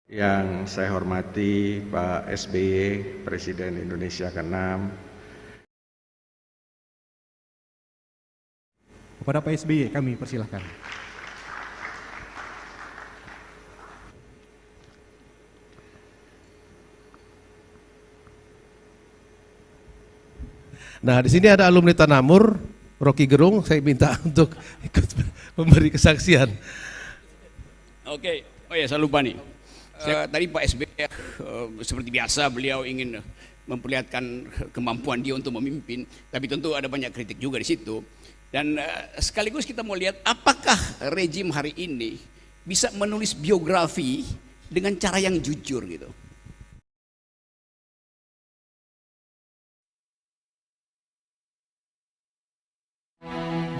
Yang saya hormati Pak SBY, Presiden Indonesia ke-6. Kepada Pak SBY kami persilahkan. Nah, di sini ada alumni Tanamur, Rocky Gerung, saya minta untuk ikut memberi kesaksian. Oke, oh ya saya lupa nih. Tadi Pak SBY seperti biasa beliau ingin memperlihatkan kemampuan dia untuk memimpin, tapi tentu ada banyak kritik juga di situ. Dan sekaligus kita mau lihat apakah rejim hari ini bisa menulis biografi dengan cara yang jujur gitu.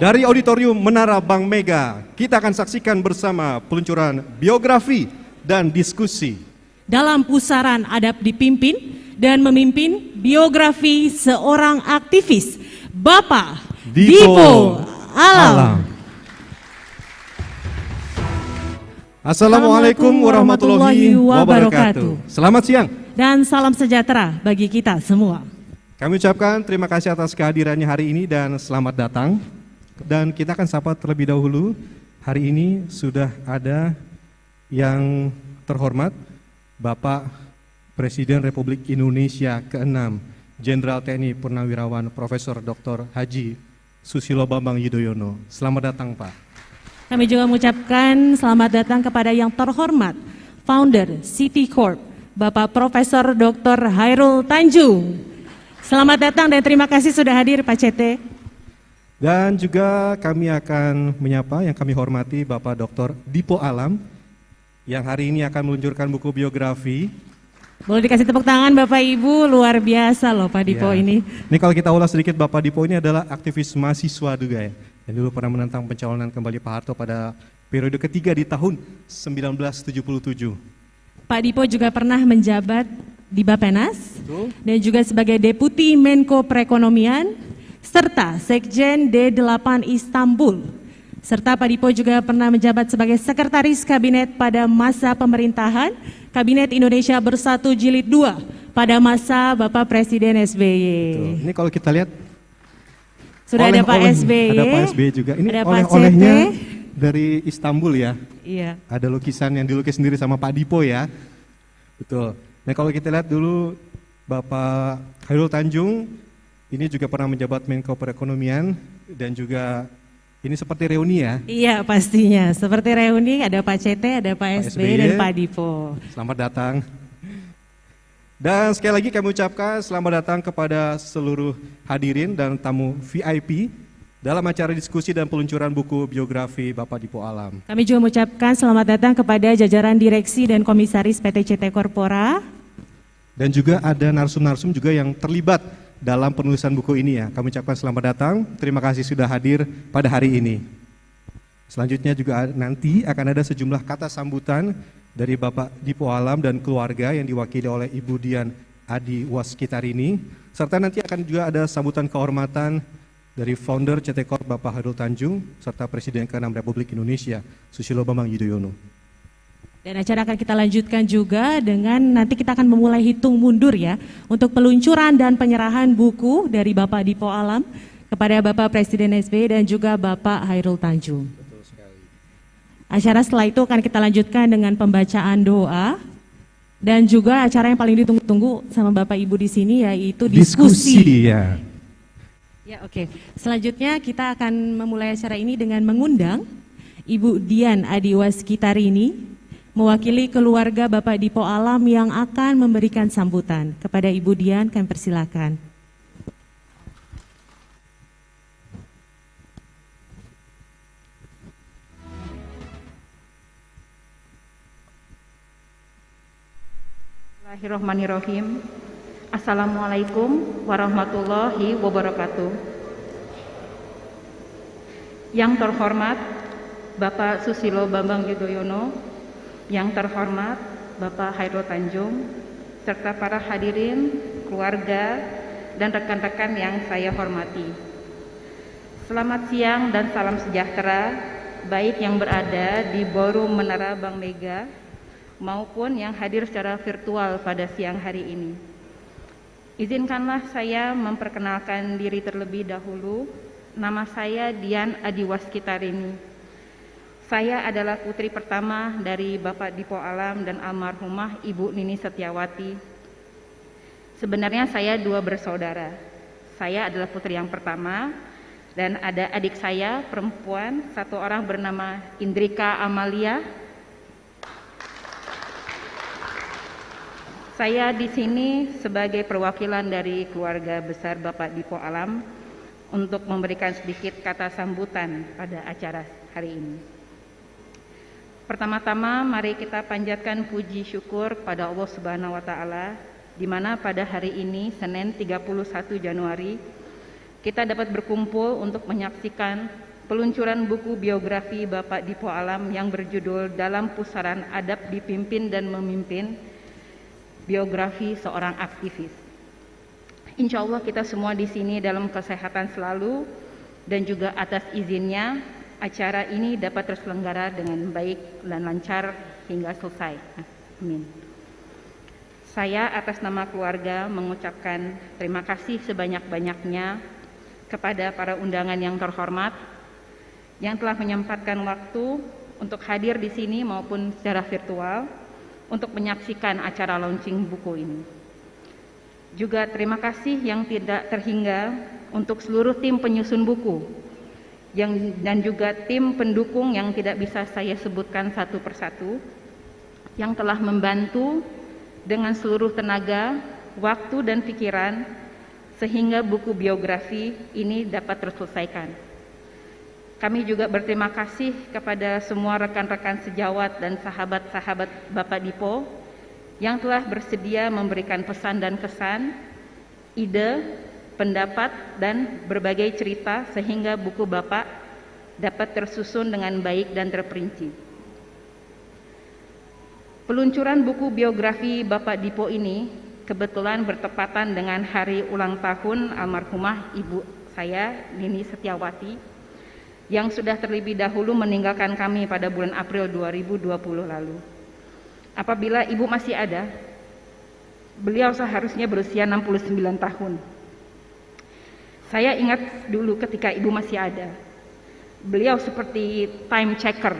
Dari Auditorium Menara Bank Mega, kita akan saksikan bersama peluncuran biografi dan diskusi. Dalam pusaran Adab Dipimpin dan Memimpin, biografi seorang aktivis, Bapak Dipo Alam. Assalamualaikum warahmatullahi wabarakatuh. Selamat siang. Dan salam sejahtera bagi kita semua. Kami ucapkan terima kasih atas kehadirannya hari ini dan selamat datang. Dan kita akan sapa terlebih dahulu, hari ini sudah ada yang terhormat Bapak Presiden Republik Indonesia ke-6, Jenderal TNI Purnawirawan Profesor Dr. Haji Susilo Bambang Yudhoyono. Selamat datang Pak. Kami juga mengucapkan selamat datang kepada yang terhormat Founder City Corp, Bapak Profesor Dr. Hairul Tanjung. Selamat datang dan terima kasih sudah hadir Pak CT. Dan juga kami akan menyapa yang kami hormati Bapak Dr. Dipo Alam yang hari ini akan meluncurkan buku biografi. Boleh dikasih tepuk tangan Bapak Ibu, luar biasa loh Pak Dipo Ya. ini. Ini kalau kita ulas sedikit, Bapak Dipo ini adalah aktivis mahasiswa juga ya. Yang dulu pernah menentang pencalonan kembali Pak Harto pada periode ketiga di tahun 1977. Pak Dipo juga pernah menjabat di Bappenas. Betul. Dan juga sebagai Deputi Menko Perekonomian serta Sekjen D8 Istanbul. Serta Pak Dipo juga pernah menjabat sebagai Sekretaris Kabinet pada masa pemerintahan Kabinet Indonesia Bersatu Jilid 2 pada masa Bapak Presiden SBY. Betul. Ini kalau kita lihat Sudah ada Pak SBY. Ada Pak SBY juga. Ini ada Pak oleh-olehnya CT. dari Istanbul ya. Iya. Ada lukisan yang dilukis sendiri sama Pak Dipo ya. Betul. Nah kalau kita lihat dulu Bapak Hairul Tanjung ini juga pernah menjabat Menko Perekonomian dan juga ini seperti reuni ya. Iya pastinya, seperti reuni ada Pak CT, ada Pak SBY dan Pak Dipo. Selamat datang. Dan sekali lagi kami ucapkan selamat datang kepada seluruh hadirin dan tamu VIP dalam acara diskusi dan peluncuran buku biografi Bapak Dipo Alam. Kami juga mengucapkan selamat datang kepada jajaran direksi dan komisaris PT CT Corpora. Dan juga ada narsum-narsum juga yang terlibat dalam penulisan buku ini ya. Kami ucapkan selamat datang, terima kasih sudah hadir pada hari ini. Selanjutnya juga nanti akan ada sejumlah kata sambutan dari Bapak Dipo Alam dan keluarga yang diwakili oleh Ibu Dian Adi Waskitarini. Serta nanti akan juga ada sambutan kehormatan dari founder CT Corp Bapak Hairul Tanjung serta Presiden ke-6 Republik Indonesia Susilo Bambang Yudhoyono. Dan acara akan kita lanjutkan juga dengan nanti kita akan memulai hitung mundur ya untuk peluncuran dan penyerahan buku dari Bapak Dipo Alam kepada Bapak Presiden SBY dan juga Bapak Hairul Tanjung. Betul sekali. Acara setelah itu akan kita lanjutkan dengan pembacaan doa dan juga acara yang paling ditunggu-tunggu sama Bapak Ibu di sini yaitu diskusi. Ya. Ya oke. Selanjutnya kita akan memulai acara ini dengan mengundang Ibu Dian Adi Waskitarini mewakili keluarga Bapak Dipo Alam yang akan memberikan sambutan. Kepada Ibu Dian kami persilakan. Bismillahirrahmanirrahim. Assalamualaikum warahmatullahi wabarakatuh. Yang terhormat Bapak Susilo Bambang Yudhoyono, yang terhormat Bapak Hairul Tanjung, serta para hadirin, keluarga, dan rekan-rekan yang saya hormati. Selamat siang dan salam sejahtera, baik yang berada di Ballroom Menara Bank Mega maupun yang hadir secara virtual pada siang hari ini. Izinkanlah saya memperkenalkan diri terlebih dahulu. Nama saya Dian Adiwaskitarini. Saya adalah putri pertama dari Bapak Dipo Alam dan almarhumah Ibu Nini Setiawati. Sebenarnya saya dua bersaudara. Saya adalah putri yang pertama dan ada adik saya perempuan, satu orang bernama Indrika Amalia. Saya di sini sebagai perwakilan dari keluarga besar Bapak Dipo Alam untuk memberikan sedikit kata sambutan pada acara hari ini. Pertama-tama mari kita panjatkan puji syukur pada Allah Subhanahu wa taala di mana pada hari ini Senin 31 Januari kita dapat berkumpul untuk menyaksikan peluncuran buku biografi Bapak Dipo Alam yang berjudul Dalam Pusaran Adab Dipimpin dan Memimpin, biografi seorang aktivis. Insya Allah kita semua di sini dalam kesehatan selalu dan juga atas izinnya acara ini dapat terselenggara dengan baik dan lancar hingga selesai. Amin. Saya atas nama keluarga mengucapkan terima kasih sebanyak-banyaknya kepada para undangan yang terhormat yang telah menyempatkan waktu untuk hadir di sini maupun secara virtual untuk menyaksikan acara launching buku ini. Juga terima kasih yang tidak terhingga untuk seluruh tim penyusun buku dan juga tim pendukung yang tidak bisa saya sebutkan satu persatu yang telah membantu dengan seluruh tenaga, waktu dan pikiran sehingga buku biografi ini dapat terselesaikan. Kami juga berterima kasih kepada semua rekan-rekan sejawat dan sahabat-sahabat Bapak Dipo yang telah bersedia memberikan pesan dan kesan, ide, pendapat, dan berbagai cerita sehingga buku Bapak dapat tersusun dengan baik dan terperinci. Peluncuran buku biografi Bapak Dipo ini kebetulan bertepatan dengan hari ulang tahun almarhumah ibu saya, Nini Setiawati, yang sudah terlebih dahulu meninggalkan kami pada bulan April 2020 lalu. Apabila ibu masih ada, beliau seharusnya berusia 69 tahun. Saya ingat dulu ketika ibu masih ada, beliau seperti time checker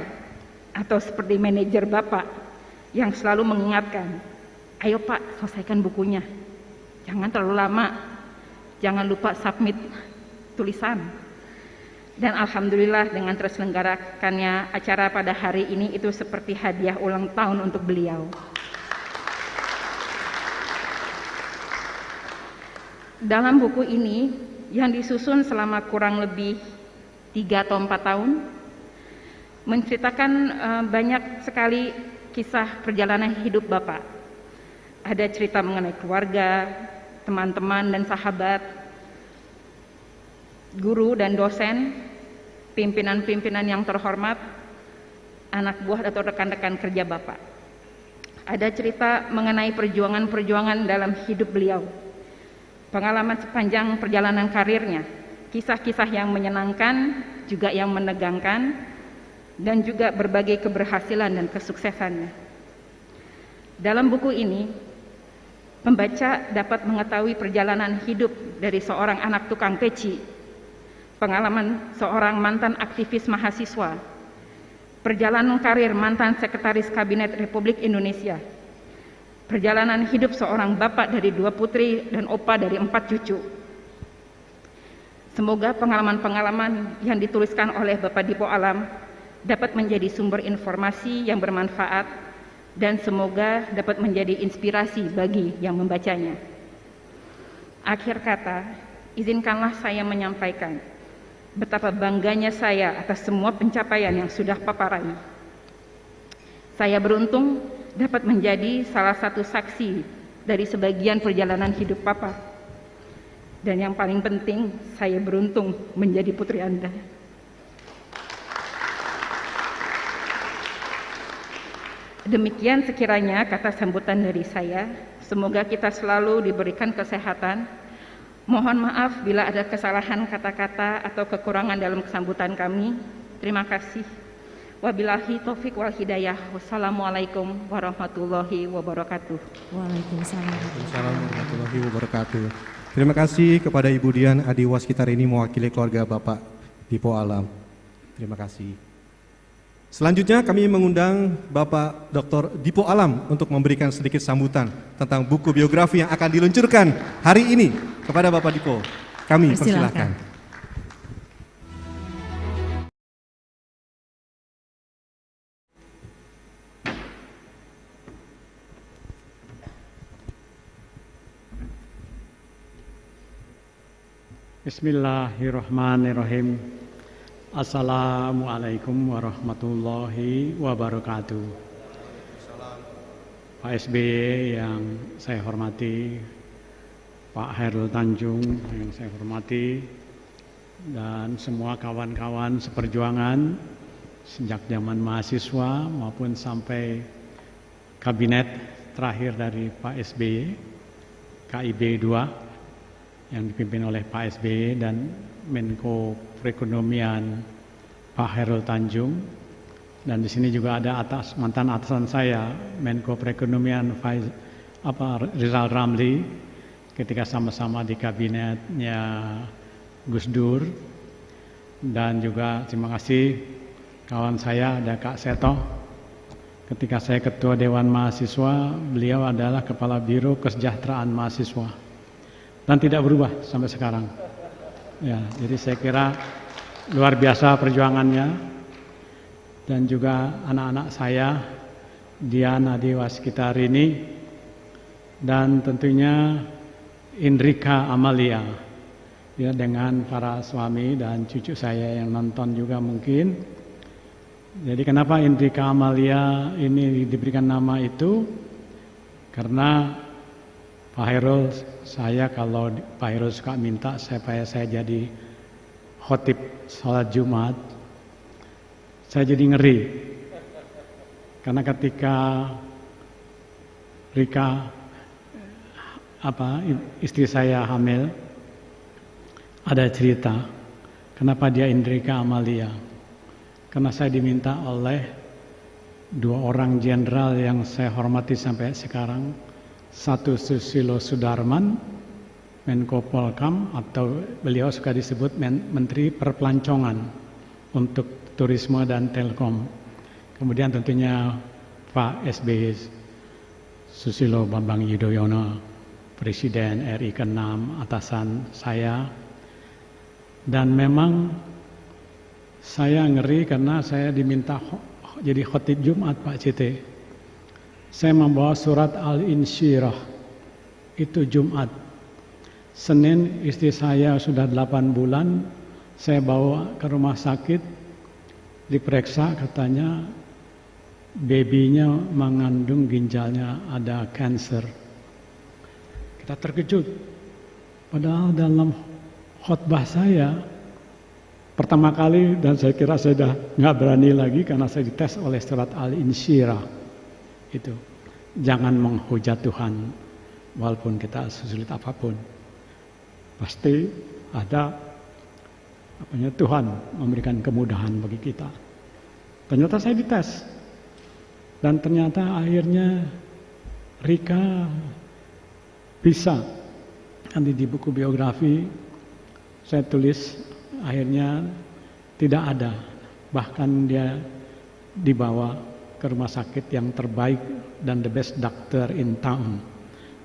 atau seperti manajer Bapak yang selalu mengingatkan, ayo Pak, selesaikan bukunya, jangan terlalu lama, jangan lupa submit tulisan. Dan alhamdulillah dengan terselenggarakannya acara pada hari ini itu seperti hadiah ulang tahun untuk beliau. Dalam buku ini yang disusun selama kurang lebih 3 atau 4 tahun menceritakan banyak sekali kisah perjalanan hidup Bapak. Ada cerita mengenai keluarga, teman-teman dan sahabat, guru dan dosen, pimpinan-pimpinan yang terhormat, anak buah atau rekan-rekan kerja Bapak. Ada cerita mengenai perjuangan-perjuangan dalam hidup beliau, pengalaman sepanjang perjalanan karirnya, kisah-kisah yang menyenangkan, juga yang menegangkan, dan juga berbagai keberhasilan dan kesuksesannya. Dalam buku ini, pembaca dapat mengetahui perjalanan hidup dari seorang anak tukang peci, pengalaman seorang mantan aktivis mahasiswa, perjalanan karir mantan sekretaris Kabinet Republik Indonesia, perjalanan hidup seorang bapak dari 2 putri dan opa dari 4 cucu. Semoga pengalaman-pengalaman yang dituliskan oleh Bapak Dipo Alam dapat menjadi sumber informasi yang bermanfaat dan semoga dapat menjadi inspirasi bagi yang membacanya. Akhir kata, izinkanlah saya menyampaikan betapa bangganya saya atas semua pencapaian yang sudah Papa raih. Saya beruntung dapat menjadi salah satu saksi dari sebagian perjalanan hidup Papa. Dan yang paling penting, saya beruntung menjadi putri Anda. Demikian sekiranya kata sambutan dari saya. Semoga kita selalu diberikan kesehatan. Mohon maaf bila ada kesalahan kata-kata atau kekurangan dalam kesambutan kami. Terima kasih. Wabillahi taufik wal hidayah. Wassalamualaikum warahmatullahi wabarakatuh. Waalaikumsalam. Assalamualaikum warahmatullahi wabarakatuh. Terima kasih kepada Ibu Dian Adi Waskitarini mewakili keluarga Bapak Dipo Alam. Terima kasih. Selanjutnya kami mengundang Bapak Dr. Dipo Alam untuk memberikan sedikit sambutan tentang buku biografi yang akan diluncurkan hari ini kepada Bapak Dipo. Kami persilahkan. Bismillahirrahmanirrahim. Assalamualaikum warahmatullahi wabarakatuh. Pak SBY yang saya hormati, Pak Khairul Tanjung yang saya hormati, dan semua kawan-kawan seperjuangan sejak zaman mahasiswa maupun sampai kabinet terakhir dari Pak SBY, KIB 2 yang dipimpin oleh Pak SBY dan Menko Perekonomian Pak Khairul Tanjung, dan di sini juga ada mantan atasan saya Menko Perekonomian Rizal Ramli ketika sama-sama di kabinetnya Gus Dur, dan juga terima kasih kawan saya ada Kak Seto. Ketika saya ketua Dewan Mahasiswa, beliau adalah Kepala Biro Kesejahteraan Mahasiswa dan tidak berubah sampai sekarang. Ya, jadi saya kira luar biasa perjuangannya, dan juga anak-anak saya Dian Adi Waskitarini dan tentunya Indrika Amalia, ya, dengan para suami dan cucu saya yang nonton juga mungkin. Jadi kenapa Indrika Amalia ini diberikan nama itu? Karena Pak Khairul, saya kalau Pak Khairul suka minta supaya saya jadi khotib sholat Jumat, saya jadi ngeri. Karena ketika Rika, istri saya hamil, ada cerita kenapa dia Indrika Amalia. Karena saya diminta oleh dua orang jenderal yang saya hormati sampai sekarang. Satu Susilo Sudarman, Menko Polkam, atau beliau suka disebut Menteri Perpelancongan untuk Turisme dan Telkom. Kemudian tentunya Pak SBY Susilo Bambang Yudhoyono, Presiden RI ke-6, atasan saya. Dan memang saya ngeri karena saya diminta jadi khotib Jumat Pak CT. Saya membawa surat Al-Insyirah itu Jumat. Senin istri saya sudah 8 bulan, saya bawa ke rumah sakit, diperiksa, katanya babynya mengandung ginjalnya ada kanker. Kita terkejut. Padahal dalam khotbah saya pertama kali, dan saya kira saya sudah nggak berani lagi karena saya dites oleh surat Al-Insyirah. Itu jangan menghujat Tuhan walaupun kita sesulit apapun, pasti ada Tuhan memberikan kemudahan bagi kita. Ternyata saya dites, dan ternyata akhirnya Rika bisa. Nanti di buku biografi saya tulis akhirnya tidak ada, bahkan dia dibawa ke rumah sakit yang terbaik dan the best doctor in town.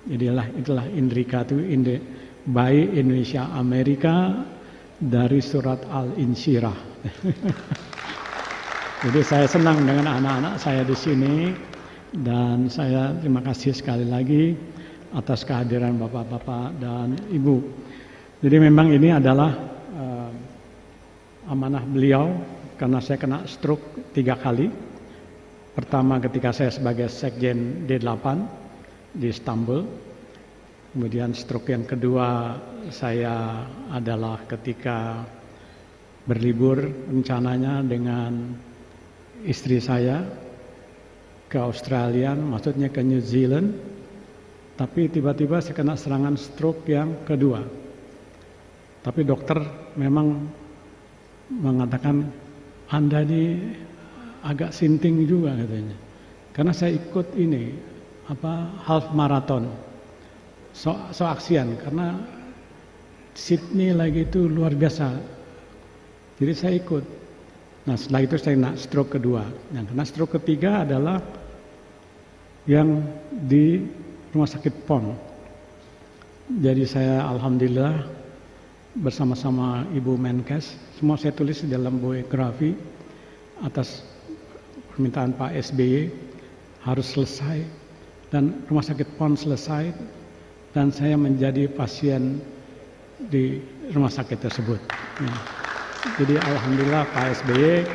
Jadilah itulah Indrika itu bayi Indonesia Amerika dari surat Al-Insyirah. Jadi saya senang dengan anak-anak saya di sini, dan saya terima kasih sekali lagi atas kehadiran bapak-bapak dan ibu. Jadi memang ini adalah amanah beliau, karena saya kena stroke 3 kali. Pertama ketika saya sebagai Sekjen D8 di Istanbul. Kemudian stroke yang kedua saya adalah ketika berlibur rencananya dengan istri saya ke Australia, maksudnya ke New Zealand. Tapi tiba-tiba saya kena serangan stroke yang kedua. Tapi dokter memang mengatakan Anda ini agak sinting juga katanya. Karena saya ikut ini half marathon. So aksian karena Sydney lagi itu luar biasa. Jadi saya ikut. Nah, setelah itu saya kena stroke kedua. Yang kena stroke ketiga adalah yang di Rumah Sakit PON. Jadi saya alhamdulillah bersama-sama Ibu Menkes, semua saya tulis di dalam biografi atas permintaan Pak SBY harus selesai dan Rumah Sakit PON selesai dan saya menjadi pasien di rumah sakit tersebut. Ya. Jadi alhamdulillah Pak SBY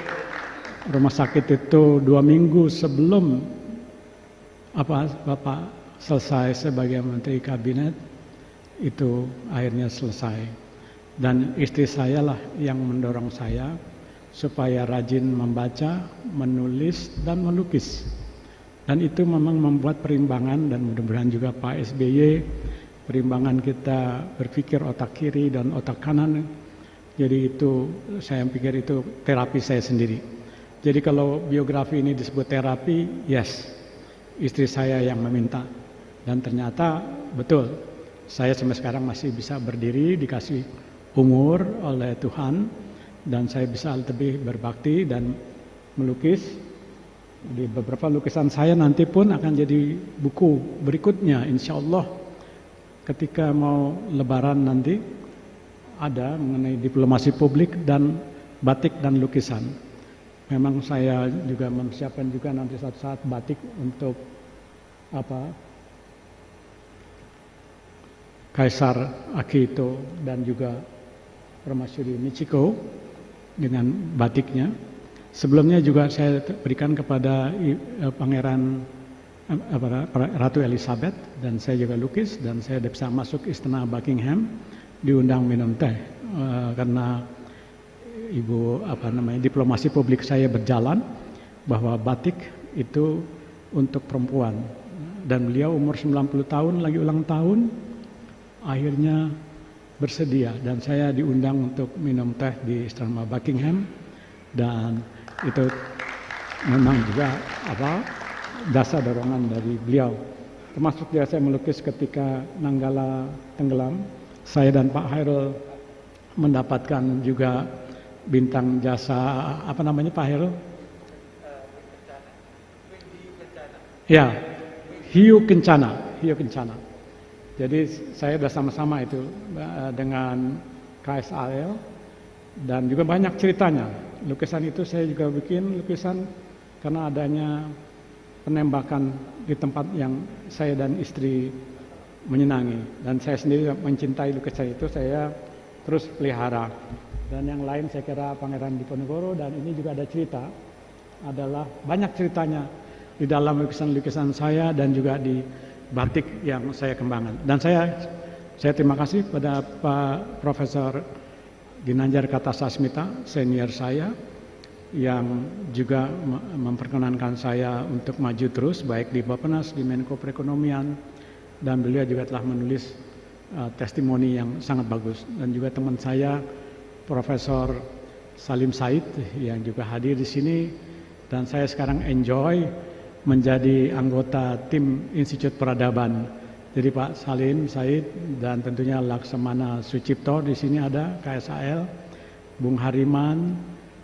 rumah sakit itu 2 minggu sebelum Bapak selesai sebagai Menteri Kabinet itu akhirnya selesai. Dan istri saya lah yang mendorong saya supaya rajin membaca, menulis dan melukis. Dan itu memang membuat perimbangan dan mudah-mudahan juga Pak SBY perimbangan kita berpikir otak kiri dan otak kanan. Jadi itu saya pikir itu terapi saya sendiri. Jadi kalau biografi ini disebut terapi, yes, istri saya yang meminta. Dan ternyata betul, saya sampai sekarang masih bisa berdiri, dikasih umur oleh Tuhan. Dan saya bisa lebih berbakti dan melukis. Di beberapa lukisan saya nanti pun akan jadi buku berikutnya, insya Allah. Ketika mau lebaran nanti ada mengenai diplomasi publik dan batik dan lukisan. Memang saya juga mempersiapkan juga nanti suatu saat batik untuk Kaisar Akihito dan juga Permaisuri Michiko dengan batiknya. Sebelumnya juga saya berikan kepada Pangeran Ratu Elizabeth dan saya juga lukis dan saya bisa masuk istana Buckingham diundang minum teh karena diplomasi publik saya berjalan bahwa batik itu untuk perempuan dan beliau umur 90 tahun lagi ulang tahun akhirnya bersedia dan saya diundang untuk minum teh di istana Buckingham dan itu memang juga dasar dorongan dari beliau. Termasuk dia saya melukis ketika Nanggala tenggelam. Saya dan Pak Hairul mendapatkan juga bintang jasa Pak Hairul? Ya, Hiu Kencana. Jadi saya sudah sama-sama itu dengan KSAL dan juga banyak ceritanya. Lukisan itu saya juga bikin lukisan karena adanya penembakan di tempat yang saya dan istri menyenangi dan saya sendiri mencintai lukisan itu saya terus pelihara dan yang lain saya kira Pangeran Diponegoro dan ini juga ada cerita adalah banyak ceritanya di dalam lukisan-lukisan saya dan juga di batik yang saya kembangkan dan saya terima kasih pada Pak Profesor Ginanjar Kartasasmita senior saya yang juga memperkenankan saya untuk maju terus baik di Bappenas, di Menko Perekonomian dan beliau juga telah menulis testimoni yang sangat bagus dan juga teman saya Profesor Salim Said yang juga hadir di sini dan saya sekarang enjoy menjadi anggota tim Institut Peradaban. Jadi Pak Salim Said dan tentunya Laksamana Sucipto di sini ada KSAL, Bung Hariman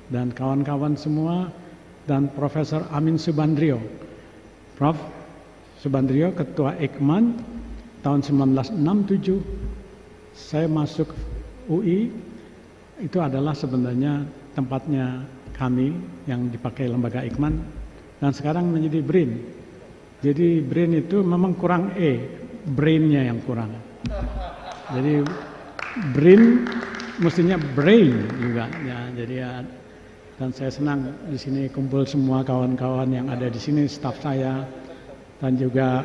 dan kawan-kawan semua dan Profesor Amin Subandrio. Prof. Subandrio Ketua Eijkman tahun 1967 saya masuk UI itu adalah sebenarnya tempatnya kami yang dipakai lembaga Eijkman dan sekarang menjadi BRIN. Jadi BRIN itu memang kurang brainnya yang kurang. Jadi BRIN mestinya brain juga ya. Jadi dan saya senang di sini kumpul semua kawan-kawan yang ada di sini, staf saya dan juga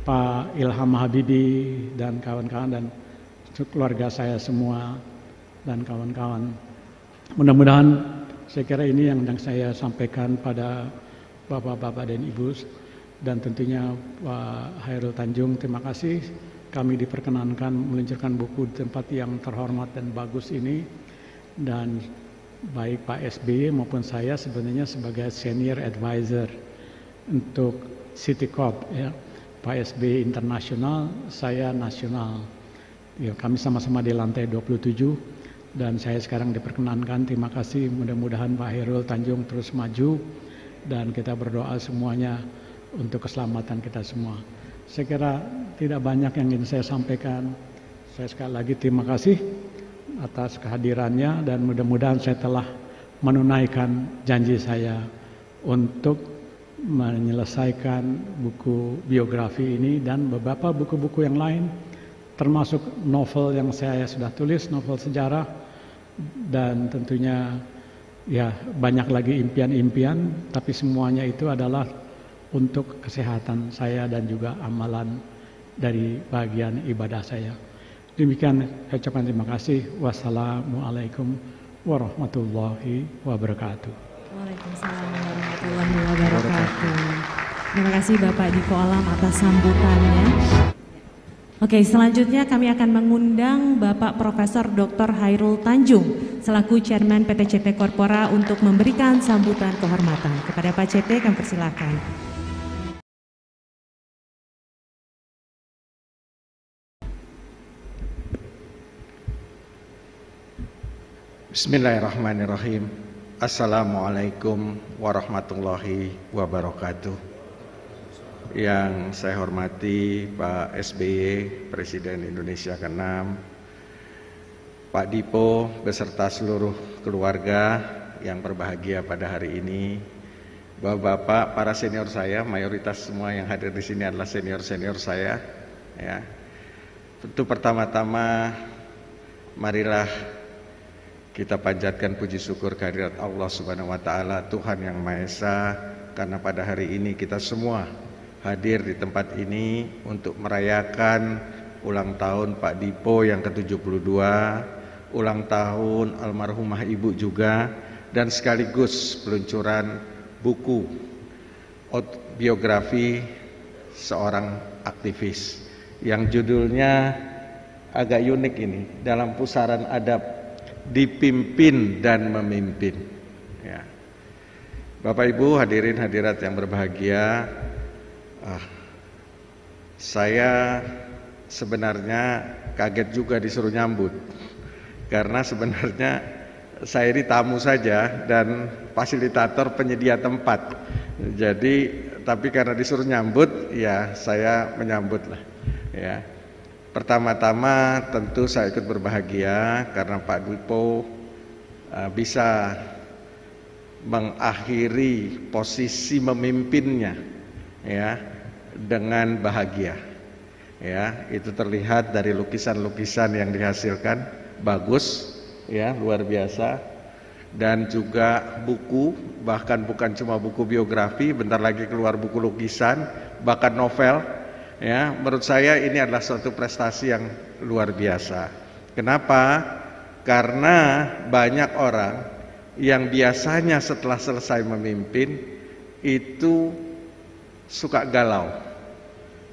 Pak Ilham Habibie dan kawan-kawan dan keluarga saya semua dan kawan-kawan. Mudah-mudahan saya kira ini yang saya sampaikan pada Bapak-bapak dan Ibu dan tentunya Pak Hairul Tanjung. Terima kasih kami diperkenankan meluncurkan buku di tempat yang terhormat dan bagus ini dan baik Pak SBY maupun saya sebenarnya sebagai senior advisor untuk City Corp, ya. Pak SBY internasional, saya nasional. Ya, kami sama-sama di lantai 27 dan saya sekarang diperkenankan. Terima kasih, mudah-mudahan Pak Hairul Tanjung terus maju dan kita berdoa semuanya untuk keselamatan kita semua. Saya kira tidak banyak yang ingin saya sampaikan. Saya sekali lagi terima kasih atas kehadirannya dan mudah-mudahan saya telah menunaikan janji saya untuk menyelesaikan buku biografi ini dan beberapa buku-buku yang lain, termasuk novel yang saya sudah tulis, novel sejarah, dan tentunya ya banyak lagi impian-impian, tapi semuanya itu adalah untuk kesehatan saya dan juga amalan dari bagian ibadah saya. Demikian saya ucapkan terima kasih. Wassalamualaikum warahmatullahi wabarakatuh. Waalaikumsalam warahmatullahi wabarakatuh. Terima kasih Bapak Diko Alam atas sambutannya. Oke, selanjutnya kami akan mengundang Bapak Profesor Dr. Hairul Tanjung selaku Chairman PT CT Corpora untuk memberikan sambutan kehormatan. Kepada Pak CT kami persilakan. Bismillahirrahmanirrahim. Assalamualaikum warahmatullahi wabarakatuh. Yang saya hormati Pak SBY, Presiden Indonesia ke-6, Pak Dipo beserta seluruh keluarga yang berbahagia pada hari ini, Bapak-bapak, para senior saya, mayoritas semua yang hadir di sini adalah senior-senior saya. Ya. Tentu pertama-tama marilah kita panjatkan puji syukur kehadirat Allah Subhanahu wa taala, Tuhan yang Maha Esa, karena pada hari ini kita semua hadir di tempat ini untuk merayakan ulang tahun Pak Dipo yang ke-72, ulang tahun almarhumah Ibu juga, dan sekaligus peluncuran buku biografi seorang aktivis yang judulnya agak unik ini, dalam pusaran adab, Dipimpin dan Memimpin. Ya. Bapak Ibu hadirin hadirat yang berbahagia, saya sebenarnya kaget juga disuruh nyambut, karena sebenarnya saya ini tamu saja dan fasilitator penyedia tempat. Jadi, tapi karena disuruh nyambut, ya saya menyambut lah. Ya. Pertama-tama tentu saya ikut berbahagia karena Pak Dipo bisa mengakhiri posisi memimpinnya, ya, dengan bahagia. Ya, itu terlihat dari lukisan-lukisan yang dihasilkan, bagus, ya, luar biasa. Dan juga buku, bahkan bukan cuma buku biografi, bentar lagi keluar buku lukisan, bahkan novel. Ya, menurut saya ini adalah suatu prestasi yang luar biasa. Kenapa? Karena banyak orang yang biasanya setelah selesai memimpin itu suka galau.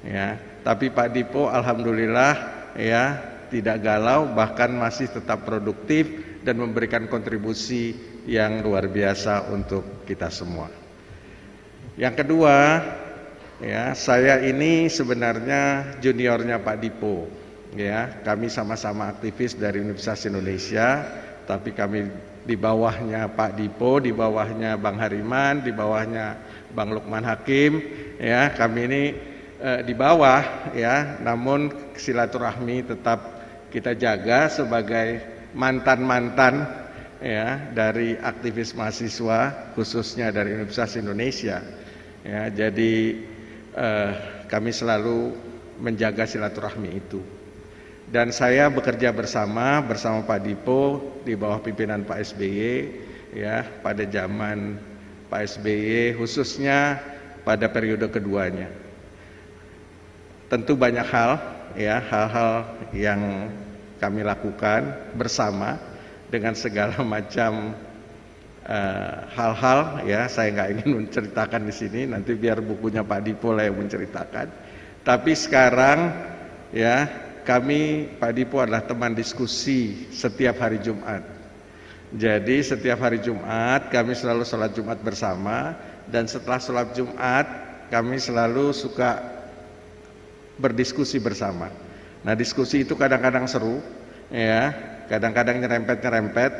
Ya, tapi Pak Dipo alhamdulillah ya tidak galau, bahkan masih tetap produktif dan memberikan kontribusi yang luar biasa untuk kita semua. Yang kedua, ya, saya ini sebenarnya juniornya Pak Dipo. Ya, kami sama-sama aktivis dari Universitas Indonesia, tapi kami di bawahnya Pak Dipo, di bawahnya Bang Hariman, di bawahnya Bang Lukman Hakim. Ya, kami ini di bawah, ya, namun silaturahmi tetap kita jaga sebagai mantan-mantan, ya, dari aktivis mahasiswa, khususnya dari Universitas Indonesia. Ya, jadi kami selalu menjaga silaturahmi itu, dan saya bekerja bersama Pak Dipo di bawah pimpinan Pak SBY, ya, pada zaman Pak SBY, khususnya pada periode keduanya. Tentu banyak hal, ya, hal-hal yang kami lakukan bersama dengan segala macam hal-hal, ya, saya nggak ingin menceritakan di sini, nanti biar bukunya Pak Dipo lah yang menceritakan. Tapi sekarang, ya, kami Pak Dipo adalah teman diskusi setiap hari Jumat. Jadi setiap hari Jumat kami selalu sholat Jumat bersama, dan setelah sholat Jumat kami selalu suka berdiskusi bersama. Nah, diskusi itu kadang-kadang seru, ya, kadang-kadang nyerempet-nyerempet,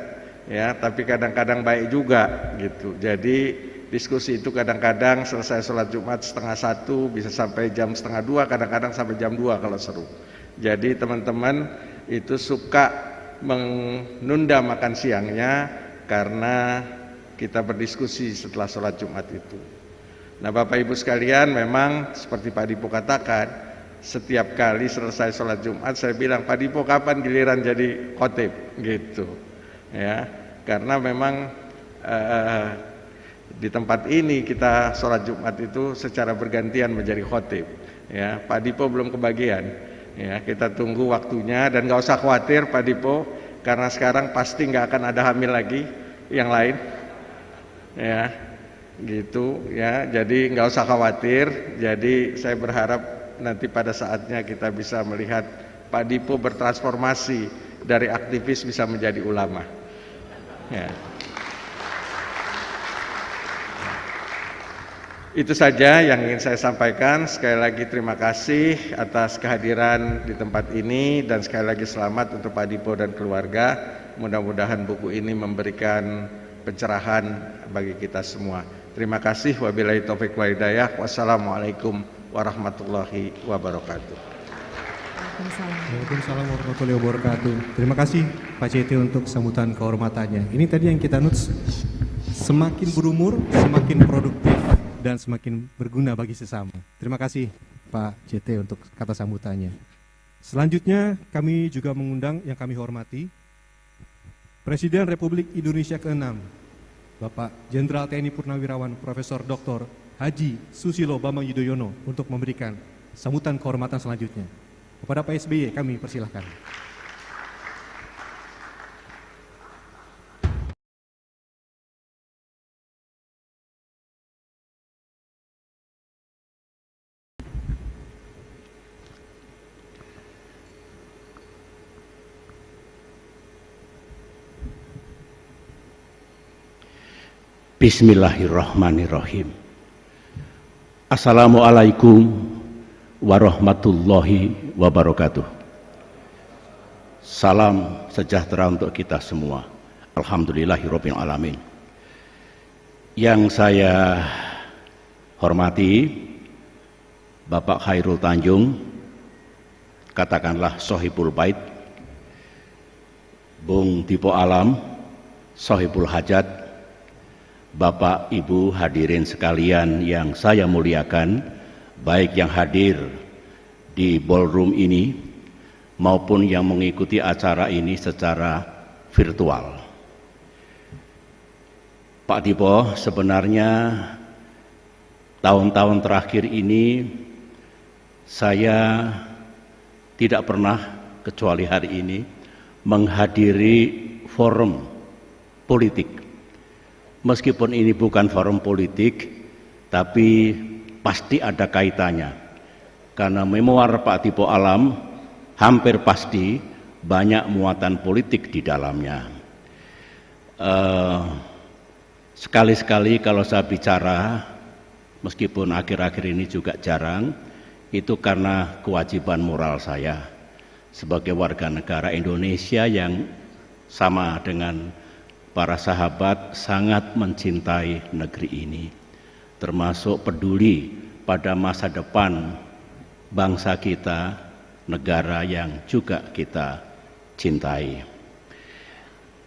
ya, tapi kadang-kadang baik juga gitu. Jadi diskusi itu kadang-kadang selesai sholat Jumat 1:30, bisa sampai jam 1:30, kadang-kadang sampai jam 2 kalau seru. Jadi teman-teman itu suka menunda makan siangnya karena kita berdiskusi setelah sholat Jumat itu. Nah, Bapak Ibu sekalian, memang seperti Pak Dipo katakan, setiap kali selesai sholat Jumat saya bilang, Pak Dipo kapan giliran jadi khotib gitu, ya, karena memang di tempat ini kita sholat Jumat itu secara bergantian menjadi khotib, ya. Pak Dipo belum kebagian, ya, kita tunggu waktunya, dan nggak usah khawatir Pak Dipo, karena sekarang pasti nggak akan ada hamil lagi yang lain, ya, gitu, ya. Jadi nggak usah khawatir. Jadi saya berharap nanti pada saatnya kita bisa melihat Pak Dipo bertransformasi dari aktivis bisa menjadi ulama, ya. Itu saja yang ingin saya sampaikan. Sekali lagi terima kasih atas kehadiran di tempat ini, dan sekali lagi selamat untuk Pak Dipo dan keluarga. Mudah-mudahan buku ini memberikan pencerahan bagi kita semua. Terima kasih. Wabillahi taufiq wal hidayah. Wassalamualaikum warahmatullahi wabarakatuh. Waalaikumsalam warahmatullahi wabarakatuh. Terima kasih Pak CT untuk sambutan kehormatannya. Ini tadi yang kita notes, semakin berumur, semakin produktif, dan semakin berguna bagi sesama. Terima kasih Pak CT untuk kata sambutannya. Selanjutnya kami juga mengundang yang kami hormati Presiden Republik Indonesia ke-6, Bapak Jenderal TNI Purnawirawan Profesor Dr. Haji Susilo Bambang Yudhoyono untuk memberikan sambutan kehormatan selanjutnya. Kepada Pak SBY kami persilahkan. Bismillahirrahmanirrahim. Assalamualaikum warahmatullahi wabarakatuh. Salam sejahtera untuk kita semua. Alhamdulillahirabbil alamin. Yang saya hormati Bapak Khairul Tanjung, katakanlah Sohibul Bait, Bung Dipo Alam, Sohibul Hajat, Bapak Ibu hadirin sekalian yang saya muliakan, baik yang hadir di ballroom ini maupun yang mengikuti acara ini secara virtual. Pak Dipo, sebenarnya tahun-tahun terakhir ini saya tidak pernah kecuali hari ini menghadiri forum politik. Meskipun ini bukan forum politik, tapi pasti ada kaitannya. Karena memoir Pak Dipo Alam hampir pasti banyak muatan politik di dalamnya. Sekali-sekali kalau saya bicara, meskipun akhir-akhir ini juga jarang, itu karena kewajiban moral saya sebagai warga negara Indonesia yang sama dengan para sahabat sangat mencintai negeri ini, termasuk peduli pada masa depan bangsa kita, negara yang juga kita cintai.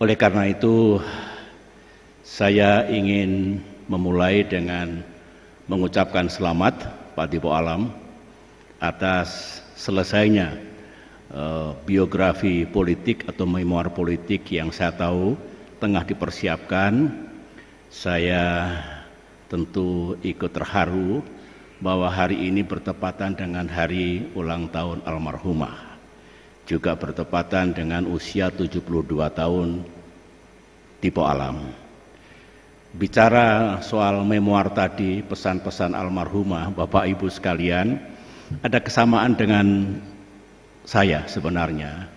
Oleh karena itu, saya ingin memulai dengan mengucapkan selamat Pak Dipo Alam atas selesainya biografi politik atau memoir politik yang saya tahu tengah dipersiapkan. Saya tentu ikut terharu bahwa hari ini bertepatan dengan hari ulang tahun almarhumah, juga bertepatan dengan usia 72 tahun Dipo Alam. Bicara soal memoir tadi, pesan-pesan almarhumah, Bapak Ibu sekalian, ada kesamaan dengan saya sebenarnya.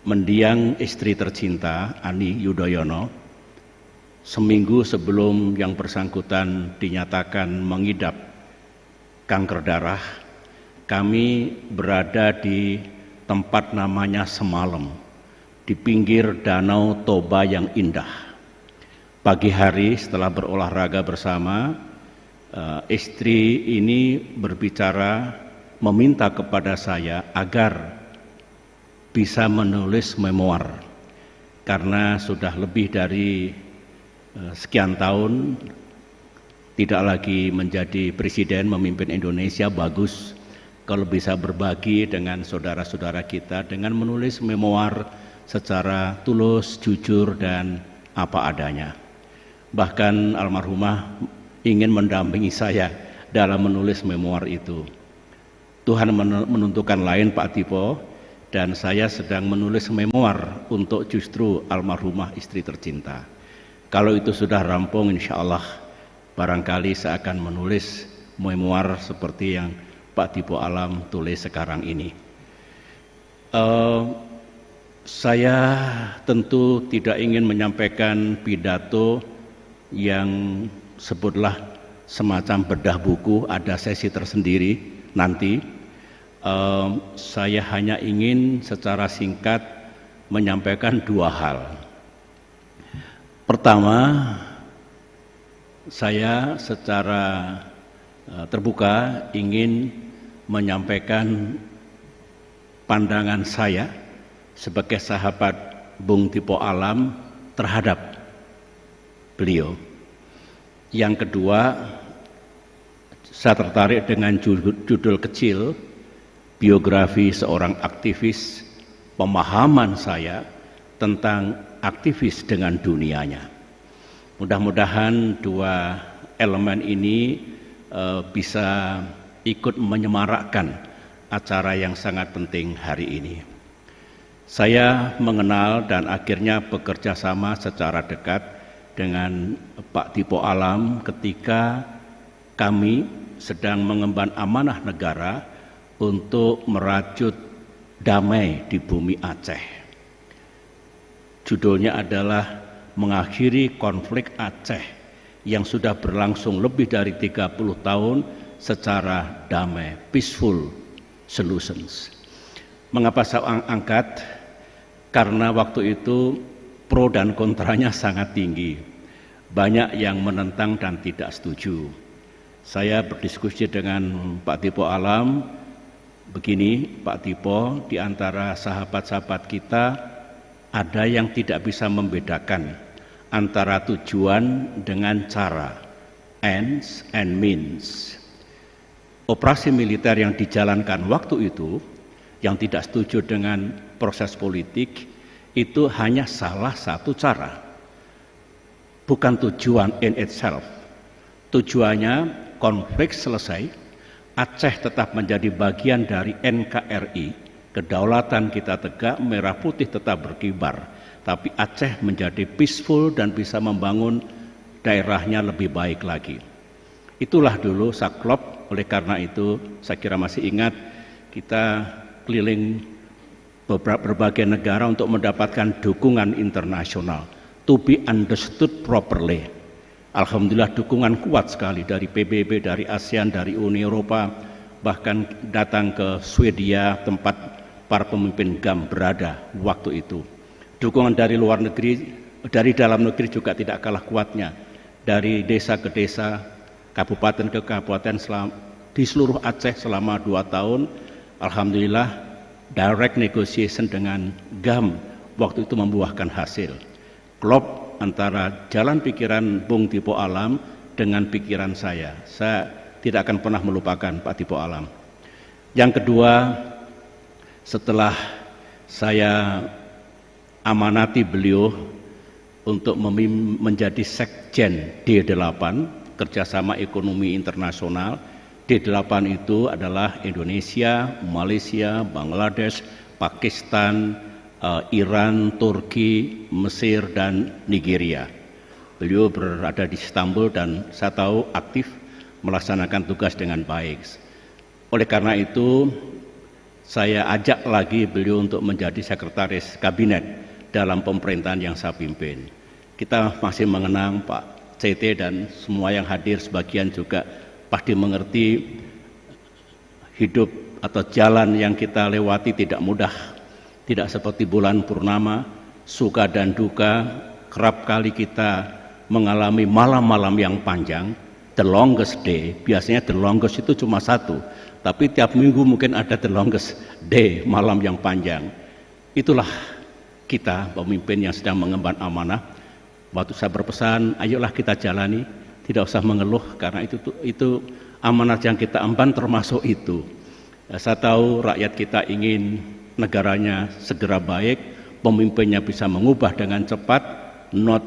mendiang istri tercinta Ani Yudhoyono seminggu sebelum yang bersangkutan dinyatakan mengidap kanker darah. Kami berada di tempat namanya Semalem, di pinggir Danau Toba yang indah. Pagi hari setelah berolahraga bersama, istri ini berbicara, meminta kepada saya agar bisa menulis memoir, karena sudah lebih dari sekian tahun tidak lagi menjadi presiden memimpin Indonesia. Bagus kalau bisa berbagi dengan saudara-saudara kita dengan menulis memoir secara tulus, jujur, dan apa adanya. Bahkan almarhumah ingin mendampingi saya dalam menulis memoir itu. Tuhan menentukan lain, Pak Tipo, dan saya sedang menulis memoir untuk justru almarhumah istri tercinta. Kalau itu sudah rampung, insya Allah barangkali saya akan menulis memoir seperti yang Pak Tipo Alam tulis sekarang ini. Saya tentu tidak ingin menyampaikan pidato yang sebutlah semacam bedah buku, ada sesi tersendiri nanti. Saya hanya ingin secara singkat menyampaikan dua hal. Pertama, saya secara terbuka ingin menyampaikan pandangan saya sebagai sahabat Bung Tipo Alam terhadap beliau. Yang kedua, saya tertarik dengan judul kecil biografi seorang aktivis, pemahaman saya tentang aktivis dengan dunianya. Mudah-mudahan dua elemen ini bisa ikut menyemarakkan acara yang sangat penting hari ini. Saya mengenal dan akhirnya bekerja sama secara dekat dengan Pak Tipo Alam ketika kami sedang mengemban amanah negara untuk merajut damai di bumi Aceh. Judulnya adalah mengakhiri konflik Aceh yang sudah berlangsung lebih dari 30 tahun secara damai, peaceful solutions. Mengapa saya angkat? Karena waktu itu pro dan kontranya sangat tinggi. Banyak yang menentang dan tidak setuju. Saya berdiskusi dengan Pak Tipo Alam, begini Pak Tipo, di antara sahabat-sahabat kita ada yang tidak bisa membedakan antara tujuan dengan cara, ends and means. Operasi militer yang dijalankan waktu itu, yang tidak setuju dengan proses politik, itu hanya salah satu cara, bukan tujuan in itself. Tujuannya konflik selesai, Aceh tetap menjadi bagian dari NKRI, kedaulatan kita tegak, merah putih tetap berkibar, tapi Aceh menjadi peaceful dan bisa membangun daerahnya lebih baik lagi. Itulah dulu saklop. Oleh karena itu saya kira masih ingat kita keliling berbagai negara untuk mendapatkan dukungan internasional to be understood properly. Alhamdulillah dukungan kuat sekali dari PBB, dari ASEAN, dari Uni Eropa, bahkan datang ke Swedia tempat para pemimpin GAM berada waktu itu. Dukungan dari luar negeri, dari dalam negeri juga tidak kalah kuatnya. Dari desa ke desa, kabupaten ke kabupaten di seluruh Aceh selama 2 tahun. Alhamdulillah direct negotiation dengan GAM waktu itu membuahkan hasil. Klop antara jalan pikiran Bung Tipo Alam dengan pikiran saya. Saya tidak akan pernah melupakan Pak Tipo Alam. Yang kedua, setelah saya amanati beliau untuk menjadi Sekjen D8, kerjasama ekonomi internasional. D8 itu adalah Indonesia, Malaysia, Bangladesh, Pakistan, Iran, Turki, Mesir, dan Nigeria. Beliau berada di Istanbul dan saya tahu aktif melaksanakan tugas dengan baik. Oleh karena itu saya ajak lagi beliau untuk menjadi sekretaris kabinet dalam pemerintahan yang saya pimpin. Kita masih mengenang Pak CT dan semua yang hadir, sebagian juga pasti mengerti hidup atau jalan yang kita lewati tidak mudah, tidak seperti bulan purnama, suka dan duka. Kerap kali kita mengalami malam-malam yang panjang, the longest day. Biasanya the longest itu cuma satu, tapi tiap minggu mungkin ada the longest day, malam yang panjang. Itulah kita pemimpin yang sedang mengemban amanah. Waktu saya berpesan, ayolah kita jalani, tidak usah mengeluh, karena itu amanah yang kita emban termasuk itu. Saya tahu rakyat kita ingin negaranya segera baik, pemimpinnya bisa mengubah dengan cepat, not